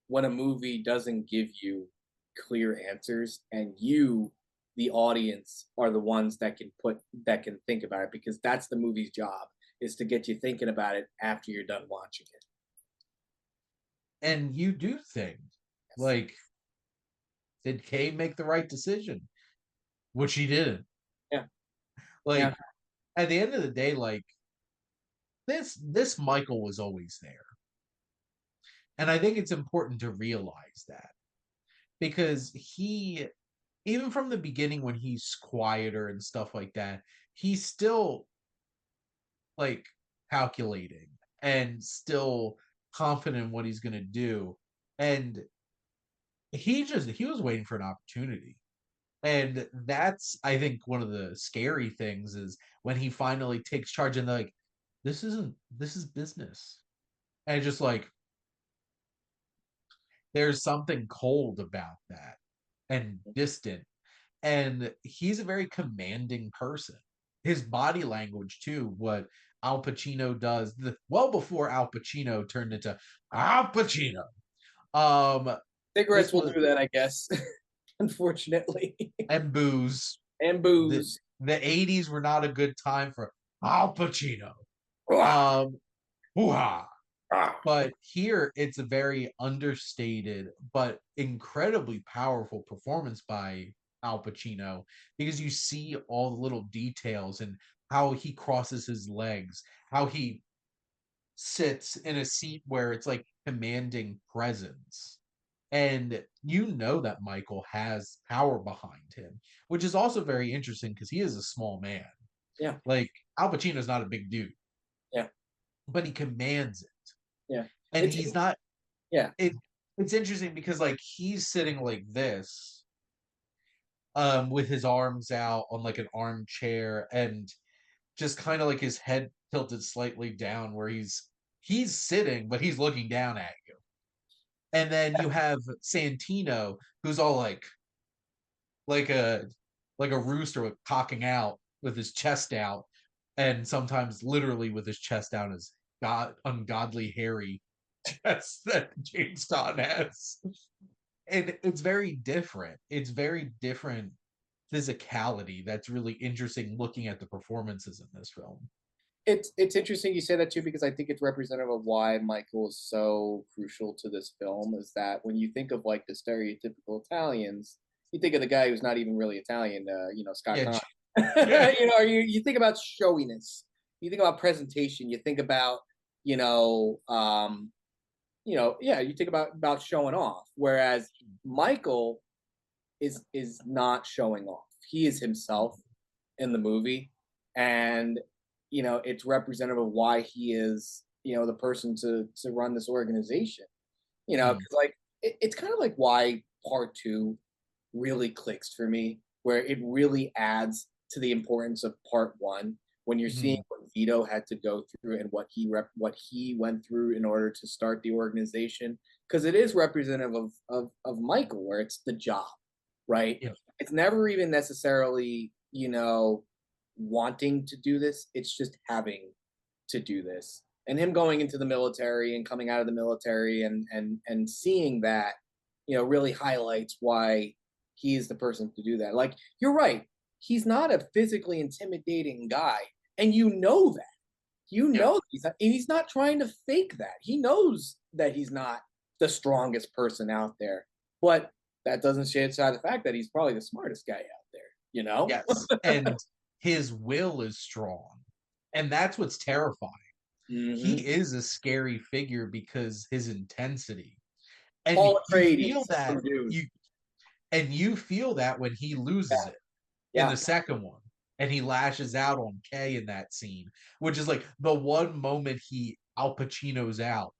when a movie doesn't give you clear answers, and you, the audience, are the ones that can think about it, because that's the movie's job, is to get you thinking about it after you're done watching it. And you do think, Yes. like, did Kay make the right decision? Which he didn't. Yeah. Yeah. Like, at the end of the day, like, this Michael was always there. And I think it's important to realize that because he, even from the beginning when he's quieter and stuff like that, he's still like calculating and still confident in what he's going to do. And he was waiting for an opportunity. And that's, I think, one of the scary things is when he finally takes charge and they're like, this is business. And just like, there's something cold about that and distant. And he's a very commanding person. His body language, too, what Al Pacino does, well before Al Pacino turned into Al Pacino. Um, Cigarettes this will was do that, I guess. Unfortunately. and booze. And The booze. the 80s were not a good time for Al Pacino. Ah, Um, hoo-ha. ah. But here it's a very understated but incredibly powerful performance by Al Pacino because you see all the little details and how he crosses his legs, how he sits in a seat where it's like commanding presence. And you know that Michael has power behind him, which is also very interesting because he is a small man. Yeah. Like Al Pacino's not a big dude, Yeah. but he commands it. Yeah. And It's he's not yeah. it it's interesting because like he's sitting like this with his arms out on like an armchair and just kind of like his head tilted slightly down where he's sitting but he's looking down at you. And then you have Santino who's all like a like a rooster with cocking out with his chest out and sometimes literally with his chest out as god ungodly hairy chest that James Todd has. And it's very different. It's very different physicality that's really interesting looking at the performances in this film. It's interesting you say that too, because I think it's representative of why Michael is so crucial to this film. Is that when you think of like the stereotypical Italians, you think of the guy who's not even really Italian, Scott Yeah, Conn. yeah. You think about showiness, you think about presentation, you think about you know, yeah, you think about showing off. Whereas Michael is not showing off. He is himself in the movie, and it's representative of why he is the person to run this organization. Mm, Because like it's kind of like why part two really clicks for me, where it really adds to the importance of part one when you're seeing mm, what Vito had to go through and what he went through in order to start the organization. Because it is representative of Michael, where it's the job, right? yeah. It's never even necessarily wanting to do this. It's just having to do this. And him going into the military and coming out of the military and seeing that, really highlights why he's the person to do that. Like you're right, he's not a physically intimidating guy, and you know that. Yeah. He's not trying to fake that. He knows that he's not the strongest person out there, but that doesn't shade aside the fact that he's probably the smartest guy out there. You know? Yes. And his will is strong. And that's what's terrifying. Mm-hmm. He is a scary figure because his intensity. And Paul you feel Atreides that from Dune. you feel that when he loses Yeah, it in yeah, the second one and he lashes out on Kay in that scene, which is like the one moment he Al Pacino's out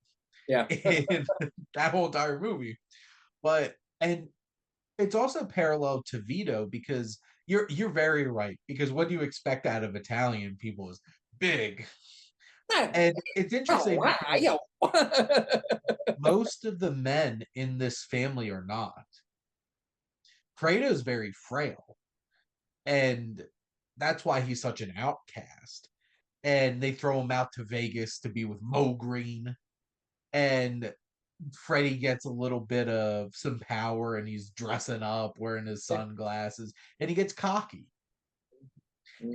yeah. in that whole entire movie. But and it's also parallel to Vito because you're very right because what do you expect out of Italian people is big. And it's Oh, interesting wow, because yo. most of the men in this family are not. Fredo's very frail, and that's why he's such an outcast. And they throw him out to Vegas to be with Mo Green, and Freddie gets a little bit of some power, and he's dressing up, wearing his sunglasses, and he gets cocky.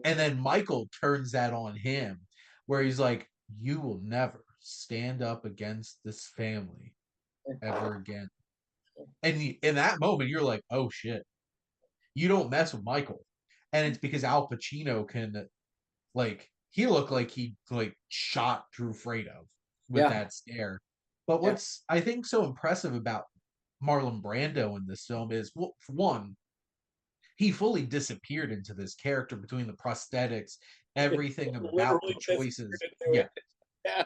And then Michael turns that on him, where he's like, "You will never stand up against this family ever again." And in that moment, you're like, "Oh shit, you don't mess with Michael." And it's because Al Pacino can like he looked like he like shot through Fredo with Yeah, that stare. But yeah. what's I think so impressive about Marlon Brando in this film is well, for one, he fully disappeared into this character between the prosthetics, everything about the Literally disappeared choices. into Yeah. it. Yeah.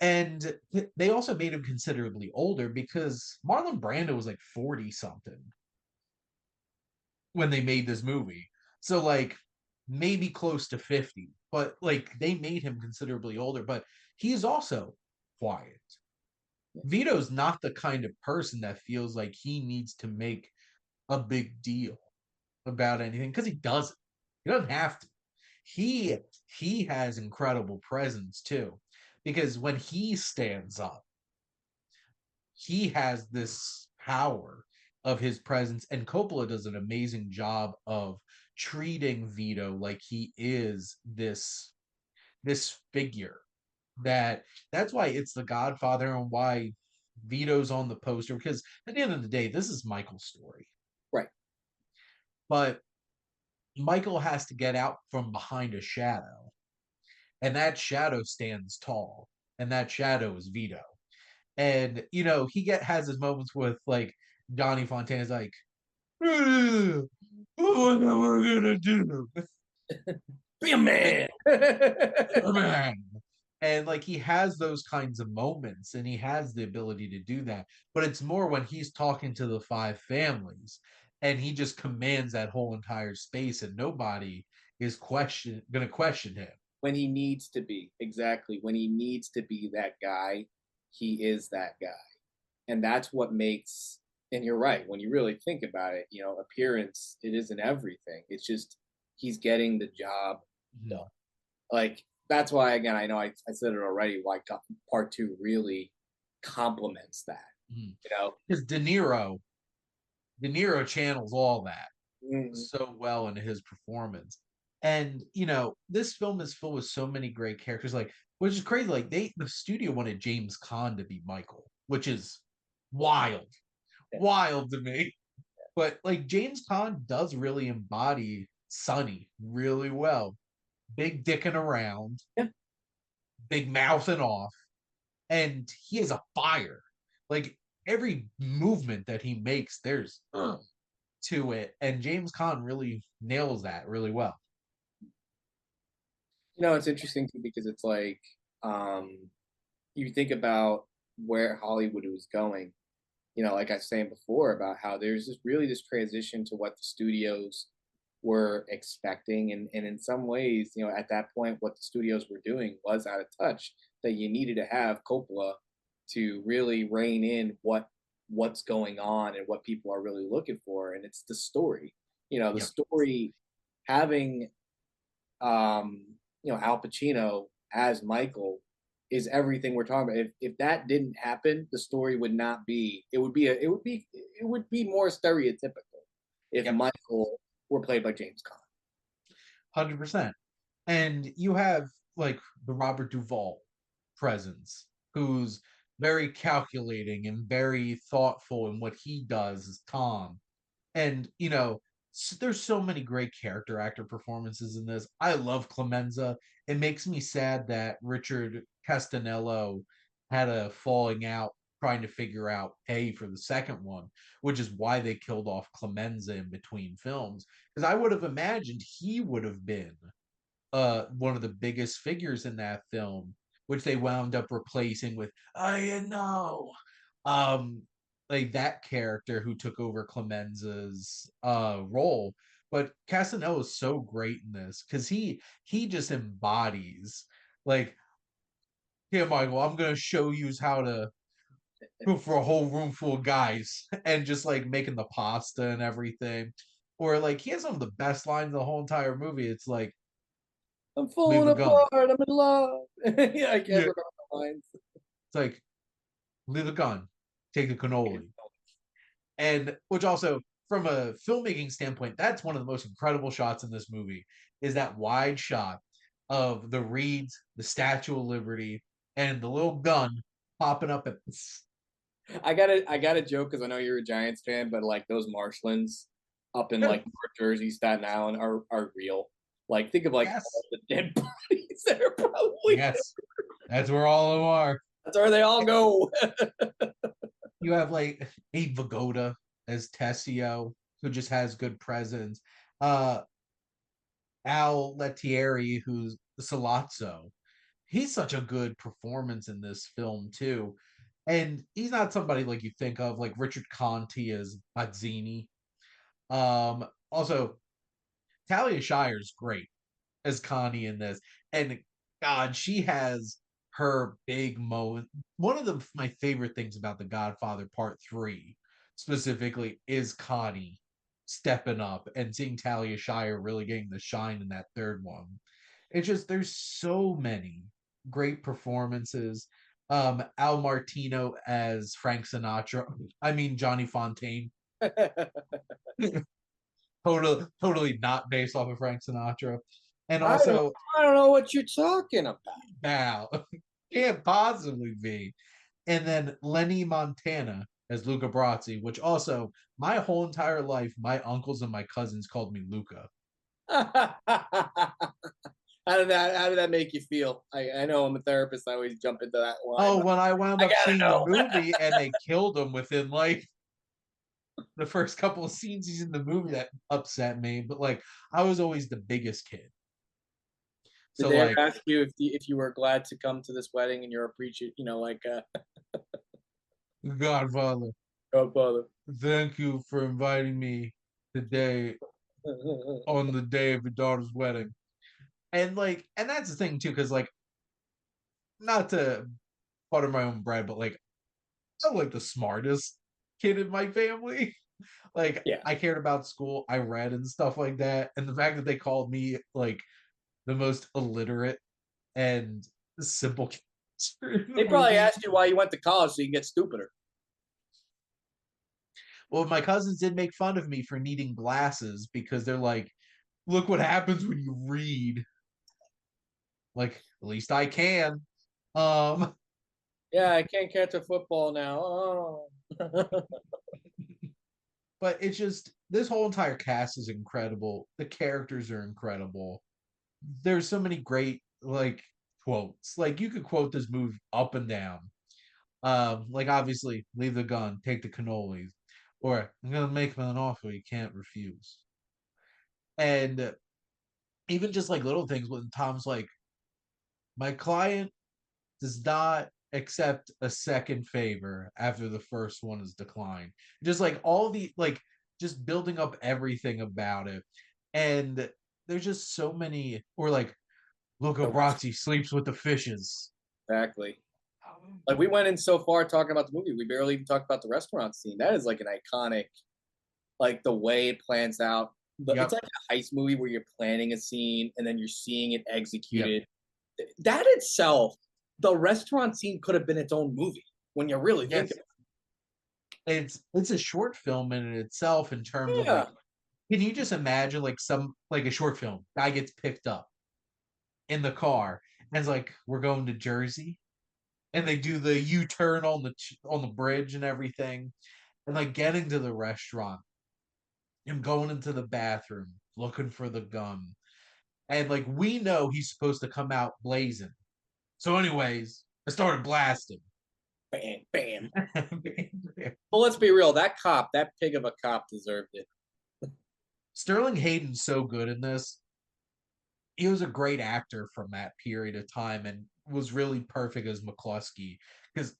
And they also made him considerably older because Marlon Brando was like 40 something when they made this movie. So like maybe close to 50, but like they made him considerably older, but he's also quiet. Vito's not the kind of person that feels like he needs to make a big deal about anything because he doesn't. He doesn't have to. He he has incredible presence too. Because when he stands up, he has this power of his presence, and Coppola does an amazing job of treating Vito like he is this figure that that's why it's the Godfather and why Vito's on the poster because at the end of the day this is Michael's story, Right. but Michael has to get out from behind a shadow, and that shadow stands tall, and that shadow is Vito. And he get has his moments with like Johnny Fontana's like, what am I gonna do? Be a man. Man. And like he has those kinds of moments and he has the ability to do that. But it's more when he's talking to the five families and he just commands that whole entire space and nobody is gonna question him. When he needs to be, exactly. When he needs to be that guy, he is that guy. And that's what makes, and you're right, when you really think about it, appearance, it isn't everything. It's just he's getting the job done. Mhm. Like, that's why, again, I know I said it already, like part two really complements that, Mhm. you know? Because De Niro channels all that Mhm. so well into his performance. And this film is full with so many great characters, like which is crazy. Like the studio wanted James Caan to be Michael, which is wild, Yeah. wild to me. But like James Caan does really embody Sonny really well. Big dicking around, Yeah. big mouthing off, and he is a fire. Like every movement that he makes, there's to it, and James Caan really nails that really well. It's interesting too because it's like, um, you think about where Hollywood was going, like I was saying before about how there's this transition to what the studios were expecting. And in some ways, at that point, what the studios were doing was out of touch, that you needed to have Coppola to really rein in what's going on and what people are really looking for. And it's the story, the Yep. story having, Al Pacino as Michael is everything we're talking about. If that didn't happen, the story would not be. It would be more stereotypical if Yep. Michael were played by James Caan. 100%. And you have like the Robert Duvall presence, who's very calculating and very thoughtful in what he does as Tom. And there's so many great character actor performances in this. I love Clemenza. It makes me sad that Richard Castanello had a falling out trying to figure out pay for the second one, which is why they killed off Clemenza in between films. Because I would have imagined he would have been one of the biggest figures in that film, which they wound up replacing with I know. Um like that character who took over Clemenza's role. But Casanel is so great in this because he just embodies like, here, Michael, I'm gonna show you how to cook for a whole room full of guys and just like making the pasta and everything. Or like he has some of the best lines in the whole entire movie. It's like, I'm leave falling the gun. apart. I'm in love. Yeah, I can't Yeah. remember the lines. It's like, leave the gun, take the cannoli. And which also, from a filmmaking standpoint, that's one of the most incredible shots in this movie is that wide shot of the reeds, the Statue of Liberty, and the little gun popping up at I got a joke because I know you're a Giants fan, but like those marshlands up in like North Jersey, Staten Island are real. Like think of like all yes, the dead bodies that are probably yes, that's where all of them are. that's where they all go. You have like Abe Vigoda as Tessio, who just has good presence. Uh Al Lettieri, who's Salazzo. He's such a good performance in this film too. And he's not somebody like you think of, like Richard Conti as Bazzini. Also, Talia Shire's great as Connie in this. And God, she has her big moment. One of my favorite things about The Godfather Part 3 specifically is Connie stepping up and seeing Talia Shire really getting the shine in that third one. It's just there's so many great performances. Al Martino as Frank Sinatra. I mean Johnny Fontaine. Totally not based off of Frank Sinatra. And I don't also I don't know what you're talking about. Val. Can't possibly be. And then Lenny Montana as Luca Brasi, which also my whole entire life, my uncles and my cousins called me Luca. How did that make you feel? I know I'm a therapist. I always jump into that line, Oh, but when I wound I up gotta seeing the know. movie and they killed him within like the first couple of scenes he's in the movie, that upset me. But like I was always the biggest kid. Did So they ever like, ask you if you were glad to come to this wedding and you're appreciate, like Godfather, Godfather? thank you for inviting me today on the day of your daughter's wedding. And like, and that's the thing too, because like, not to butter my own bread, but like, I'm like the smartest kid in my family. Like, Yeah, I cared about school, I read and stuff like that, and the fact that they called me like the most illiterate and simple character in the they probably movie. asked you why you went to college so you can get stupider. Well, my cousins did make fun of me for needing glasses because they're like, look what happens when you read. Like, at least I can. Um, Yeah, I can't catch a football now. Oh. but it's just this whole entire cast is incredible. The characters are incredible. There's so many great like quotes. Like you could quote this movie up and down. Like obviously, leave the gun, take the cannolis, or I'm gonna make him an offer he can't refuse. And even just like little things when Tom's like, my client does not accept a second favor after the first one is declined. Just like all the like just building up everything about it. And there's just so many, or like Luca The rest, Brasi sleeps with the fishes. exactly. Like we went in so far talking about the movie, we barely even talked about the restaurant scene. That is like an iconic, like the way it plans out. It's Yep. like a heist movie where you're planning a scene and then you're seeing it Yep. executed. That itself, the restaurant scene could have been its own movie when you really think Yes. of It's a short film in itself in terms it. of like, Yeah, can you just imagine like some like a short film guy gets picked up in the car and it's like we're going to Jersey and they do the U-turn on the bridge and everything and like getting to the restaurant him going into the bathroom, looking for the gun. And like we know he's supposed to come out blazing. So, anyways, I started blasting. Bam, bam. Well, let's be real. That cop, that pig of a cop, deserved it. Sterling Hayden's so good in this. He was a great actor from that period of time and was really perfect as McCluskey because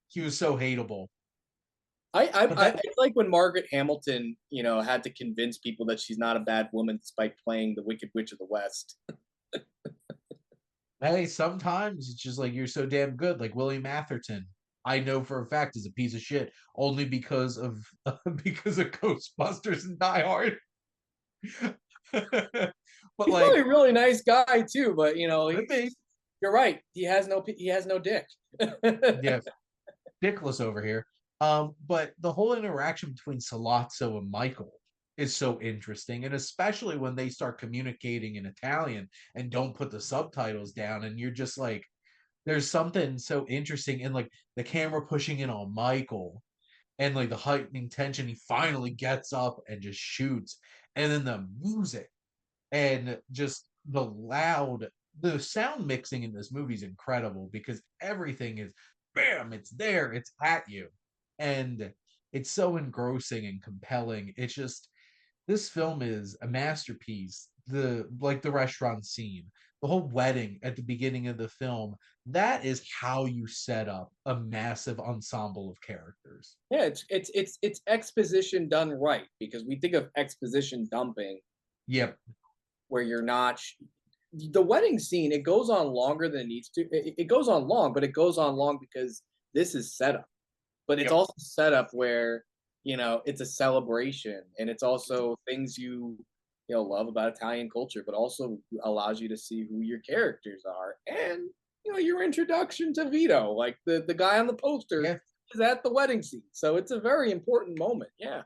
he was so hateable. But I that like when Margaret Hamilton, had to convince people that she's not a bad woman despite playing the Wicked Witch of the West. hey, sometimes it's just like you're so damn good, like William Atherton. I know for a fact is a piece of shit only because of because of Ghostbusters and Die Hard. But He's probably like, a really nice guy too, but could be. you're right. He has no dick. Yeah, dickless over here. But the whole interaction between Salazzo and Michael is so interesting, and especially when they start communicating in Italian and don't put the subtitles down, and you're just like, there's something so interesting in like the camera pushing in on Michael and like the heightening tension. He finally gets up and just shoots, and then the music and just the sound mixing in this movie is incredible because everything is bam, it's there, it's at you, and it's so engrossing and compelling. It's just this film is a masterpiece. The restaurant scene, the whole wedding at the beginning of the film, that is how you set up a massive ensemble of characters. Yeah, it's exposition done right because we think of exposition dumping Yep. where you're not the wedding scene. It goes on longer than it needs to. It goes on long, but it goes on long because this is setup. But it's Yep. also set up where it's a celebration, and it's also things love about Italian culture, but also allows you to see who your characters are, and your introduction to Vito, like the guy on the poster Yeah. is at the wedding scene, so it's a very important moment. Yeah,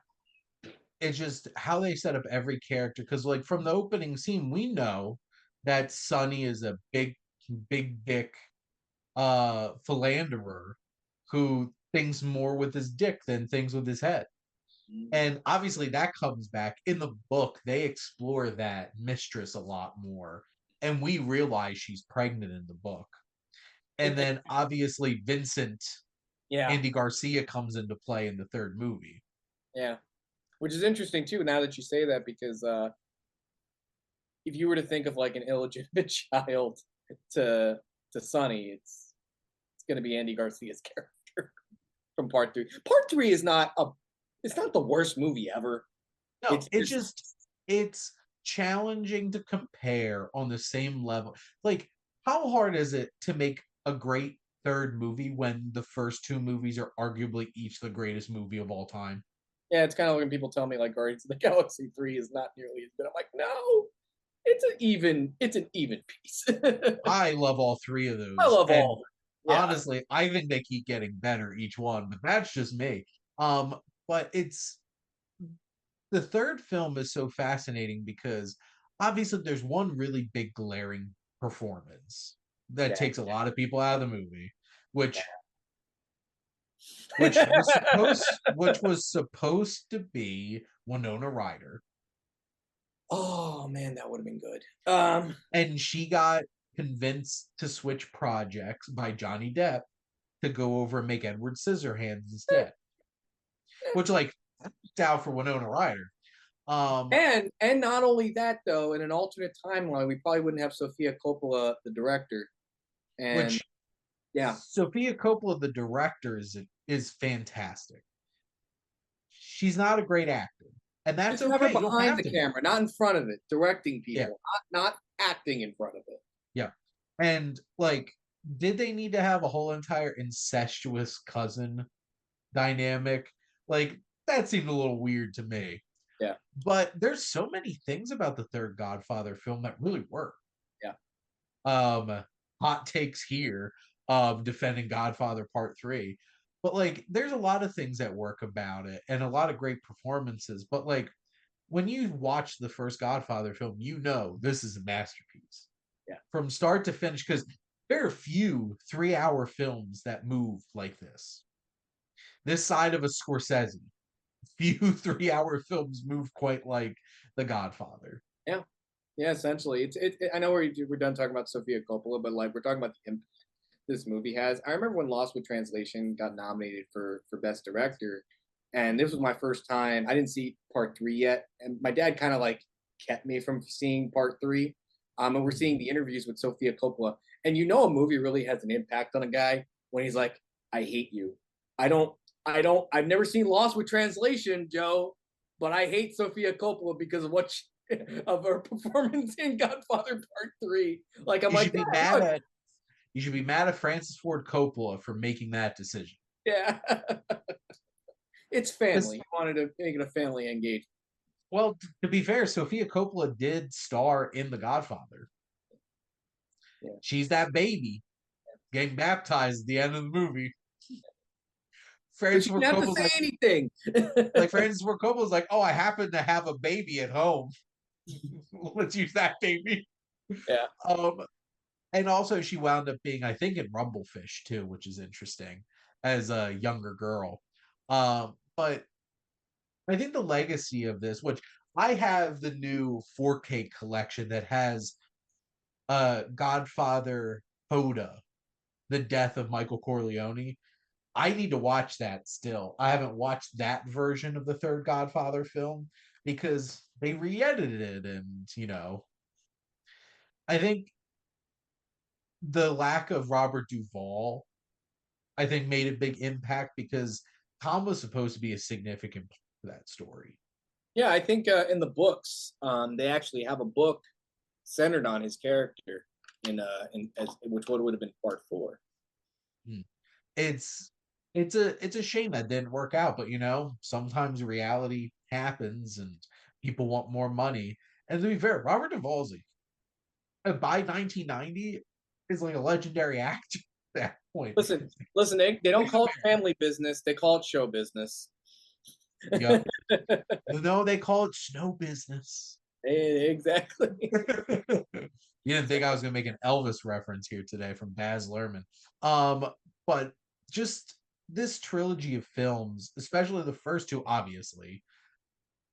It's just how they set up every character because like from the opening scene we know that Sonny is a big dick philanderer who thinks more with his dick than things with his head. And obviously that comes back in the book. They explore that mistress a lot more. And we realize she's pregnant in the book. And then obviously Vincent, yeah, Andy Garcia comes into play in the third movie. yeah. Which is interesting too. Now that you say that, because if you were to think of like an illegitimate child to Sonny, it's going to be Andy Garcia's character from Part 3. Part 3 is not a it's not the worst movie ever. No, It's it's just just it's challenging to compare on the same level. Like, how hard is it to make a great third movie when the first two movies are arguably each the greatest movie of all time? yeah, it's kind of like when people tell me like Guardians of the Galaxy 3 is not nearly as good. I'm like, no, it's an even piece. I love all three of I those. love And all. Yeah, honestly, I think they keep getting better each one, but that's just me. But it's the third film is so fascinating because obviously there's one really big glaring performance that yeah. takes a lot of people out of the movie, which which was supposed to be Winona Ryder, Oh man, that would have been good. and she got convinced to switch projects by Johnny Depp to go over and make Edward Scissorhands instead, which like out for Winona Ryder. Um, and not only that though, in an alternate timeline, we probably wouldn't have Sofia Coppola, the director, and which yeah, Sophia Coppola, the director, is fantastic. She's not a great actor, and that's just have her okay. You don't behind have the to be. camera, not in front of it, directing Yeah, people, not acting in front of it. yeah. And like, did they need to have a whole entire incestuous cousin dynamic? Like, that seemed a little weird to me. Yeah, But there's so many things about the third Godfather film that really work. yeah. Um, hot takes here, defending Godfather Part 3. But like, there's a lot of things that work about it and a lot of great performances. But like, when you watch the first Godfather film, you know this is a masterpiece Yeah. from start to finish because there are few 3-hour films that move like this side of a Scorsese. few 3-hour films move quite like The Godfather. Yeah, yeah. Essentially, I know we're done talking about Sofia Coppola, but like we're talking about the impact this movie has. I remember when Lost with Translation got nominated for Best Director, and this was my first time. I didn't see Part Three yet, and my dad kind of like kept me from seeing Part Three. And we're seeing the interviews with Sofia Coppola, and you know a movie really has an impact on a guy when he's like, "I hate you. I don't. I don't. I've never seen Lost with Translation, Joe, but I hate Sofia Coppola because of what." Of her performance in Godfather Part Three, like I'm You like, should be Dad, mad look, at you should be mad at Francis Ford Coppola for making that decision. yeah, it's family. He wanted to make it a family engagement. Well, to be fair, Sofia Coppola did star in The Godfather. Yeah. She's that baby getting baptized at the end of the movie. But Francis she Ford didn't have to Coppola's say like, anything. Francis Ford Coppola's like, oh, I happen to have a baby at home. Let's use that baby. Yeah. Um, and also she wound up being, I think, in Rumblefish too, which is interesting as a younger girl. But I think the legacy of this, which I have the new 4K collection that has Godfather Coda, the death of Michael Corleone. I need to watch that still. I haven't watched that version of the third Godfather film because they re-edited it, and I think the lack of Robert Duvall, I think, made a big impact because Tom was supposed to be a significant part of that story. Yeah, I think in the books, they actually have a book centered on his character in as which would have been part four. Hmm. It's it's a shame that didn't work out, but sometimes reality happens and people want more money. And to be fair, Robert Duvall's by 1990 is like a legendary actor at that point. Listen, they don't call it family business; they call it show business. Yep. No, they call it snow business. Exactly. You didn't think I was gonna make an Elvis reference here today from Baz Luhrmann. But just this trilogy of films, especially the first two, obviously,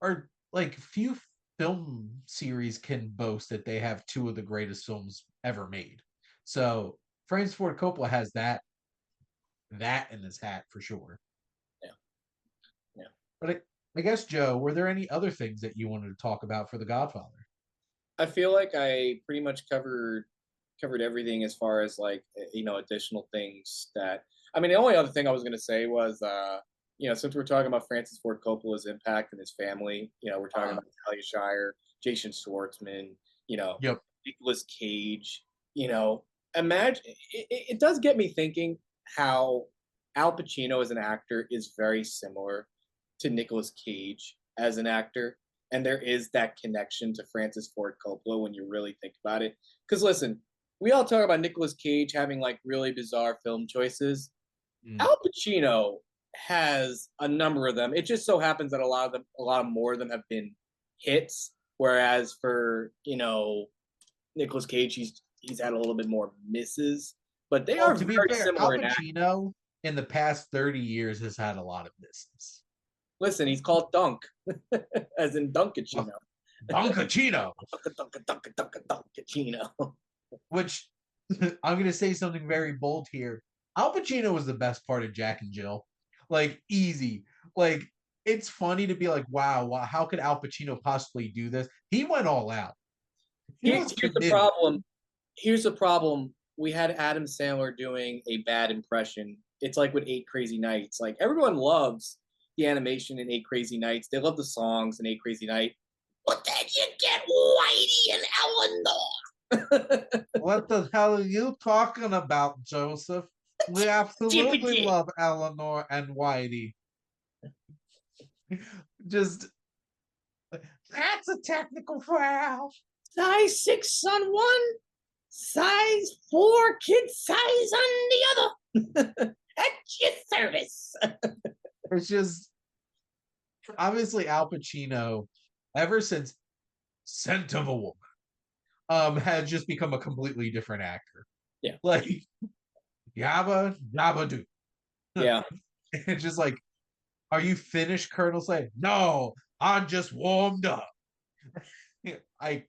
are like few film series can boast that they have two of the greatest films ever made. So Francis Ford Coppola has that in his hat for sure. Yeah, yeah. But I guess, Joe, were there any other things that you wanted to talk about for The Godfather? I feel like I pretty much covered everything as far as like additional things that I mean the only other thing I was going to say was since we're talking about Francis Ford Coppola's impact and his family, we're talking Uh, about Talia Shire, Jason Schwartzman, you know, yep. Nicolas Cage, imagine it does get me thinking how Al Pacino as an actor is very similar to Nicolas Cage as an actor, and there is that connection to Francis Ford Coppola when you really think about it. Because listen, we all talk about Nicolas Cage having like really bizarre film choices. Mm. Al Pacino has a number of them. It just so happens that a lot of more of them have been hits. Whereas for Nicolas Cage, he's had a little bit more misses, but they Well, are to be very fair, Al similar in act. Pacino in the past 30 years has had a lot of business. Listen, he's called Dunk, as in Well, Dunkachino. Don Pacino, Dunkachino. which I'm going to say something very bold here. Al Pacino was the best part of Jack and Jill. Like, easy. Like, it's funny to be like, wow, how could Al Pacino possibly do this? He went all out. He was Here's the committed. problem. Here's the problem. We had Adam Sandler doing a bad impression. It's like with Eight Crazy Nights. Like everyone loves the animation in Eight Crazy Nights. They love the songs in Eight Crazy Night. But then you get Whitey and Eleanor. What the hell are you talking about, Joseph? We absolutely Jippity. love Eleanor and Whitey. Just that's a technical foul. Size 6 on one, size 4 kid size on the other. At your service. It's just obviously Al Pacino, ever since Scent of a Woman, has just become a completely different actor. Yeah. Like Yabba Yabba Do. Yeah. It's just like Are you finished, Colonel Slade? No, I'm just warmed up. I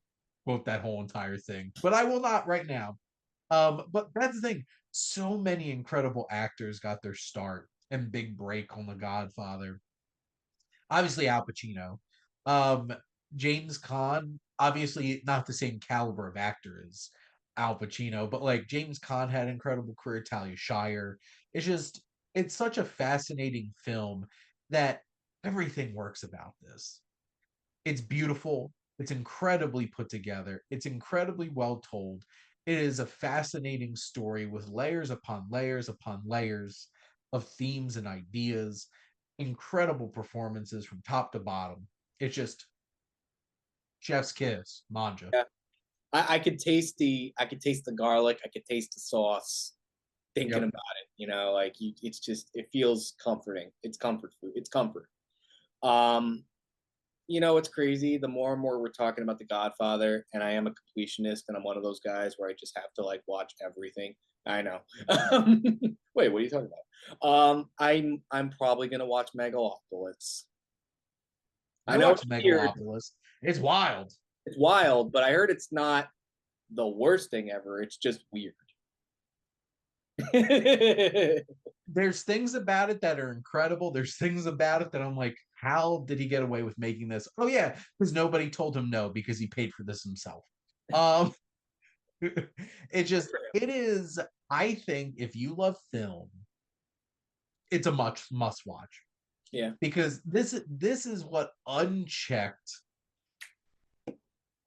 quote that whole entire thing, but I will not right now. But that's the thing. So many incredible actors got their start and big break on The Godfather. Obviously, Al Pacino. Um, James Caan, obviously not the same caliber of actor as Al Pacino, but like James Caan had an incredible career. Talia Shire. It's just it's such a fascinating film that everything works about this. It's beautiful. It's incredibly put together. It's incredibly well told. It is a fascinating story with layers upon layers upon layers of themes and ideas. Incredible performances from top to bottom. It's just chef's kiss, manja. Yeah. I could taste the garlic. I could taste the sauce thinking Yep. about it. Like it's just it feels comforting. It's comfort food. It's comfort. Um, it's crazy. The more and more we're talking about The Godfather, and I am a completionist, and I'm one of those guys where I just have to like watch everything. I know. Wait, what are you talking about? I'm probably gonna watch Megalopolis. I I know it's watched weird, Megalopolis. It's wild. it's wild, but I heard it's not the worst thing ever. It's just weird. There's things about it that are incredible. There's things about it that I'm like, how did he get away with making this? Oh yeah, because nobody told him no because he paid for this himself. Um, it is. I think if you love film, it's a much must watch Yeah, because this is what unchecked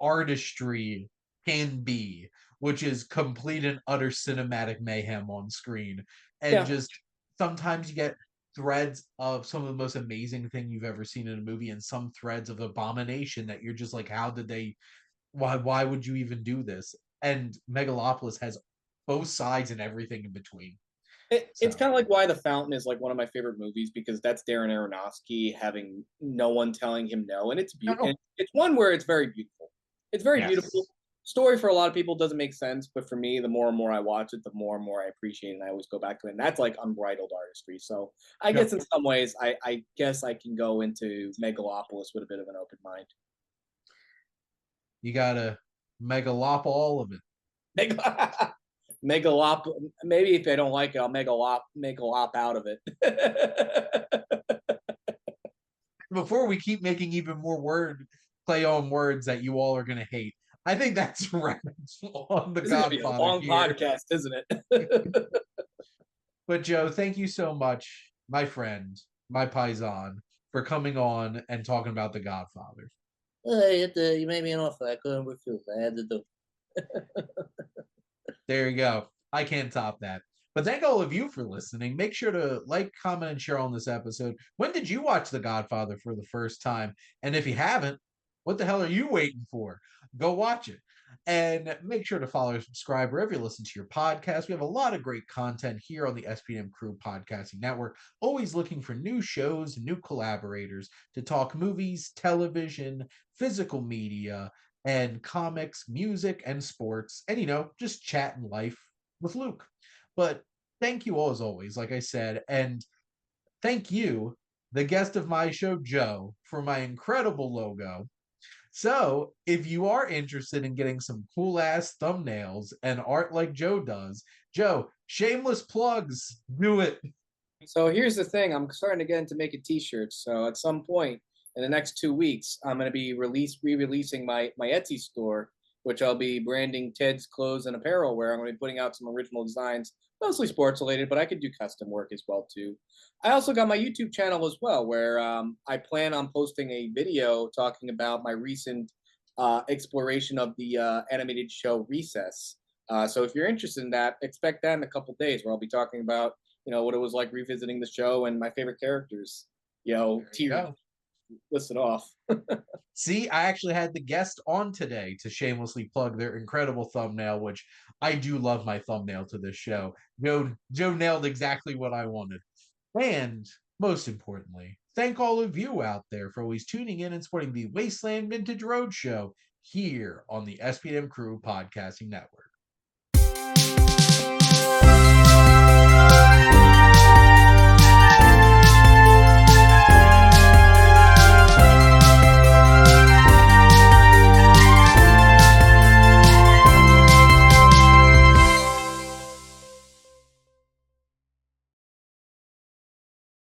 artistry can be, which is complete and utter cinematic mayhem on screen. And yeah. just sometimes you get threads of some of the most amazing thing you've ever seen in a movie and some threads of abomination that you're just like, how did they why would you even do this? And Megalopolis has both sides and everything in between. It's So kind of like why The Fountain is like one of my favorite movies because that's Darren Aronofsky having no one telling him no, and it's beautiful. no, It's one where it's very beautiful. It's very beautiful. yes. Story for a lot of people doesn't make sense, but for me, the more and more I watch it, the more and more I appreciate it, and I always go back to it. And that's like unbridled artistry. So I guess Yep. in some ways, I guess I can go into Megalopolis with a bit of an open mind. You gotta megalop all of it. Meg- Megalop. Maybe if I don't like it, I'll megalop out of it. Before we keep making even more word play on words that you all are gonna hate. I think that's right on The This is gonna be a Godfather long here. podcast, isn't it? But Joe, thank you so much, my friend, my paisan, for coming on and talking about The Godfather. Hey, you made me an offer I couldn't refuse. I had to do. There you go. I can't top that. But thank all of you for listening. Make sure to like, comment, and share on this episode. When did you watch The Godfather for the first time? And if you haven't, what the hell are you waiting for? Go watch it. And make sure to follow or subscribe wherever you listen to your podcast. We have a lot of great content here on the SPM Crew Podcasting Network. Always looking for new shows, new collaborators to talk movies, television, physical media, and comics, music, and sports, and just chatting life with Luke. But thank you all as always, like I said, and thank you, the guest of my show, Joe, for my incredible logo. So, if you are interested in getting some cool ass thumbnails and art like Joe does, Joe, shameless plugs, do it. So here's the thing: I'm starting to get into making T-shirts. So at some point in the next 2 weeks, I'm going to be re-releasing my Etsy store, which I'll be branding Ted's Clothes and Apparel, where I'm going to be putting out some original designs, mostly sports related, but I could do custom work as well too. I also got my YouTube channel as well, where I plan on posting a video talking about my recent exploration of the animated show Recess. So if you're interested in that, expect that in a couple days, where I'll be talking about what it was like revisiting the show and my favorite characters. There you Tier go. listed off. See, I actually had the guest on today to shamelessly plug their incredible thumbnail, which I do love my thumbnail to this show. Joe nailed exactly what I wanted. And most importantly, thank all of you out there for always tuning in and supporting the Wasteland Vintage Roadshow here on the SPM Crew Podcasting Network.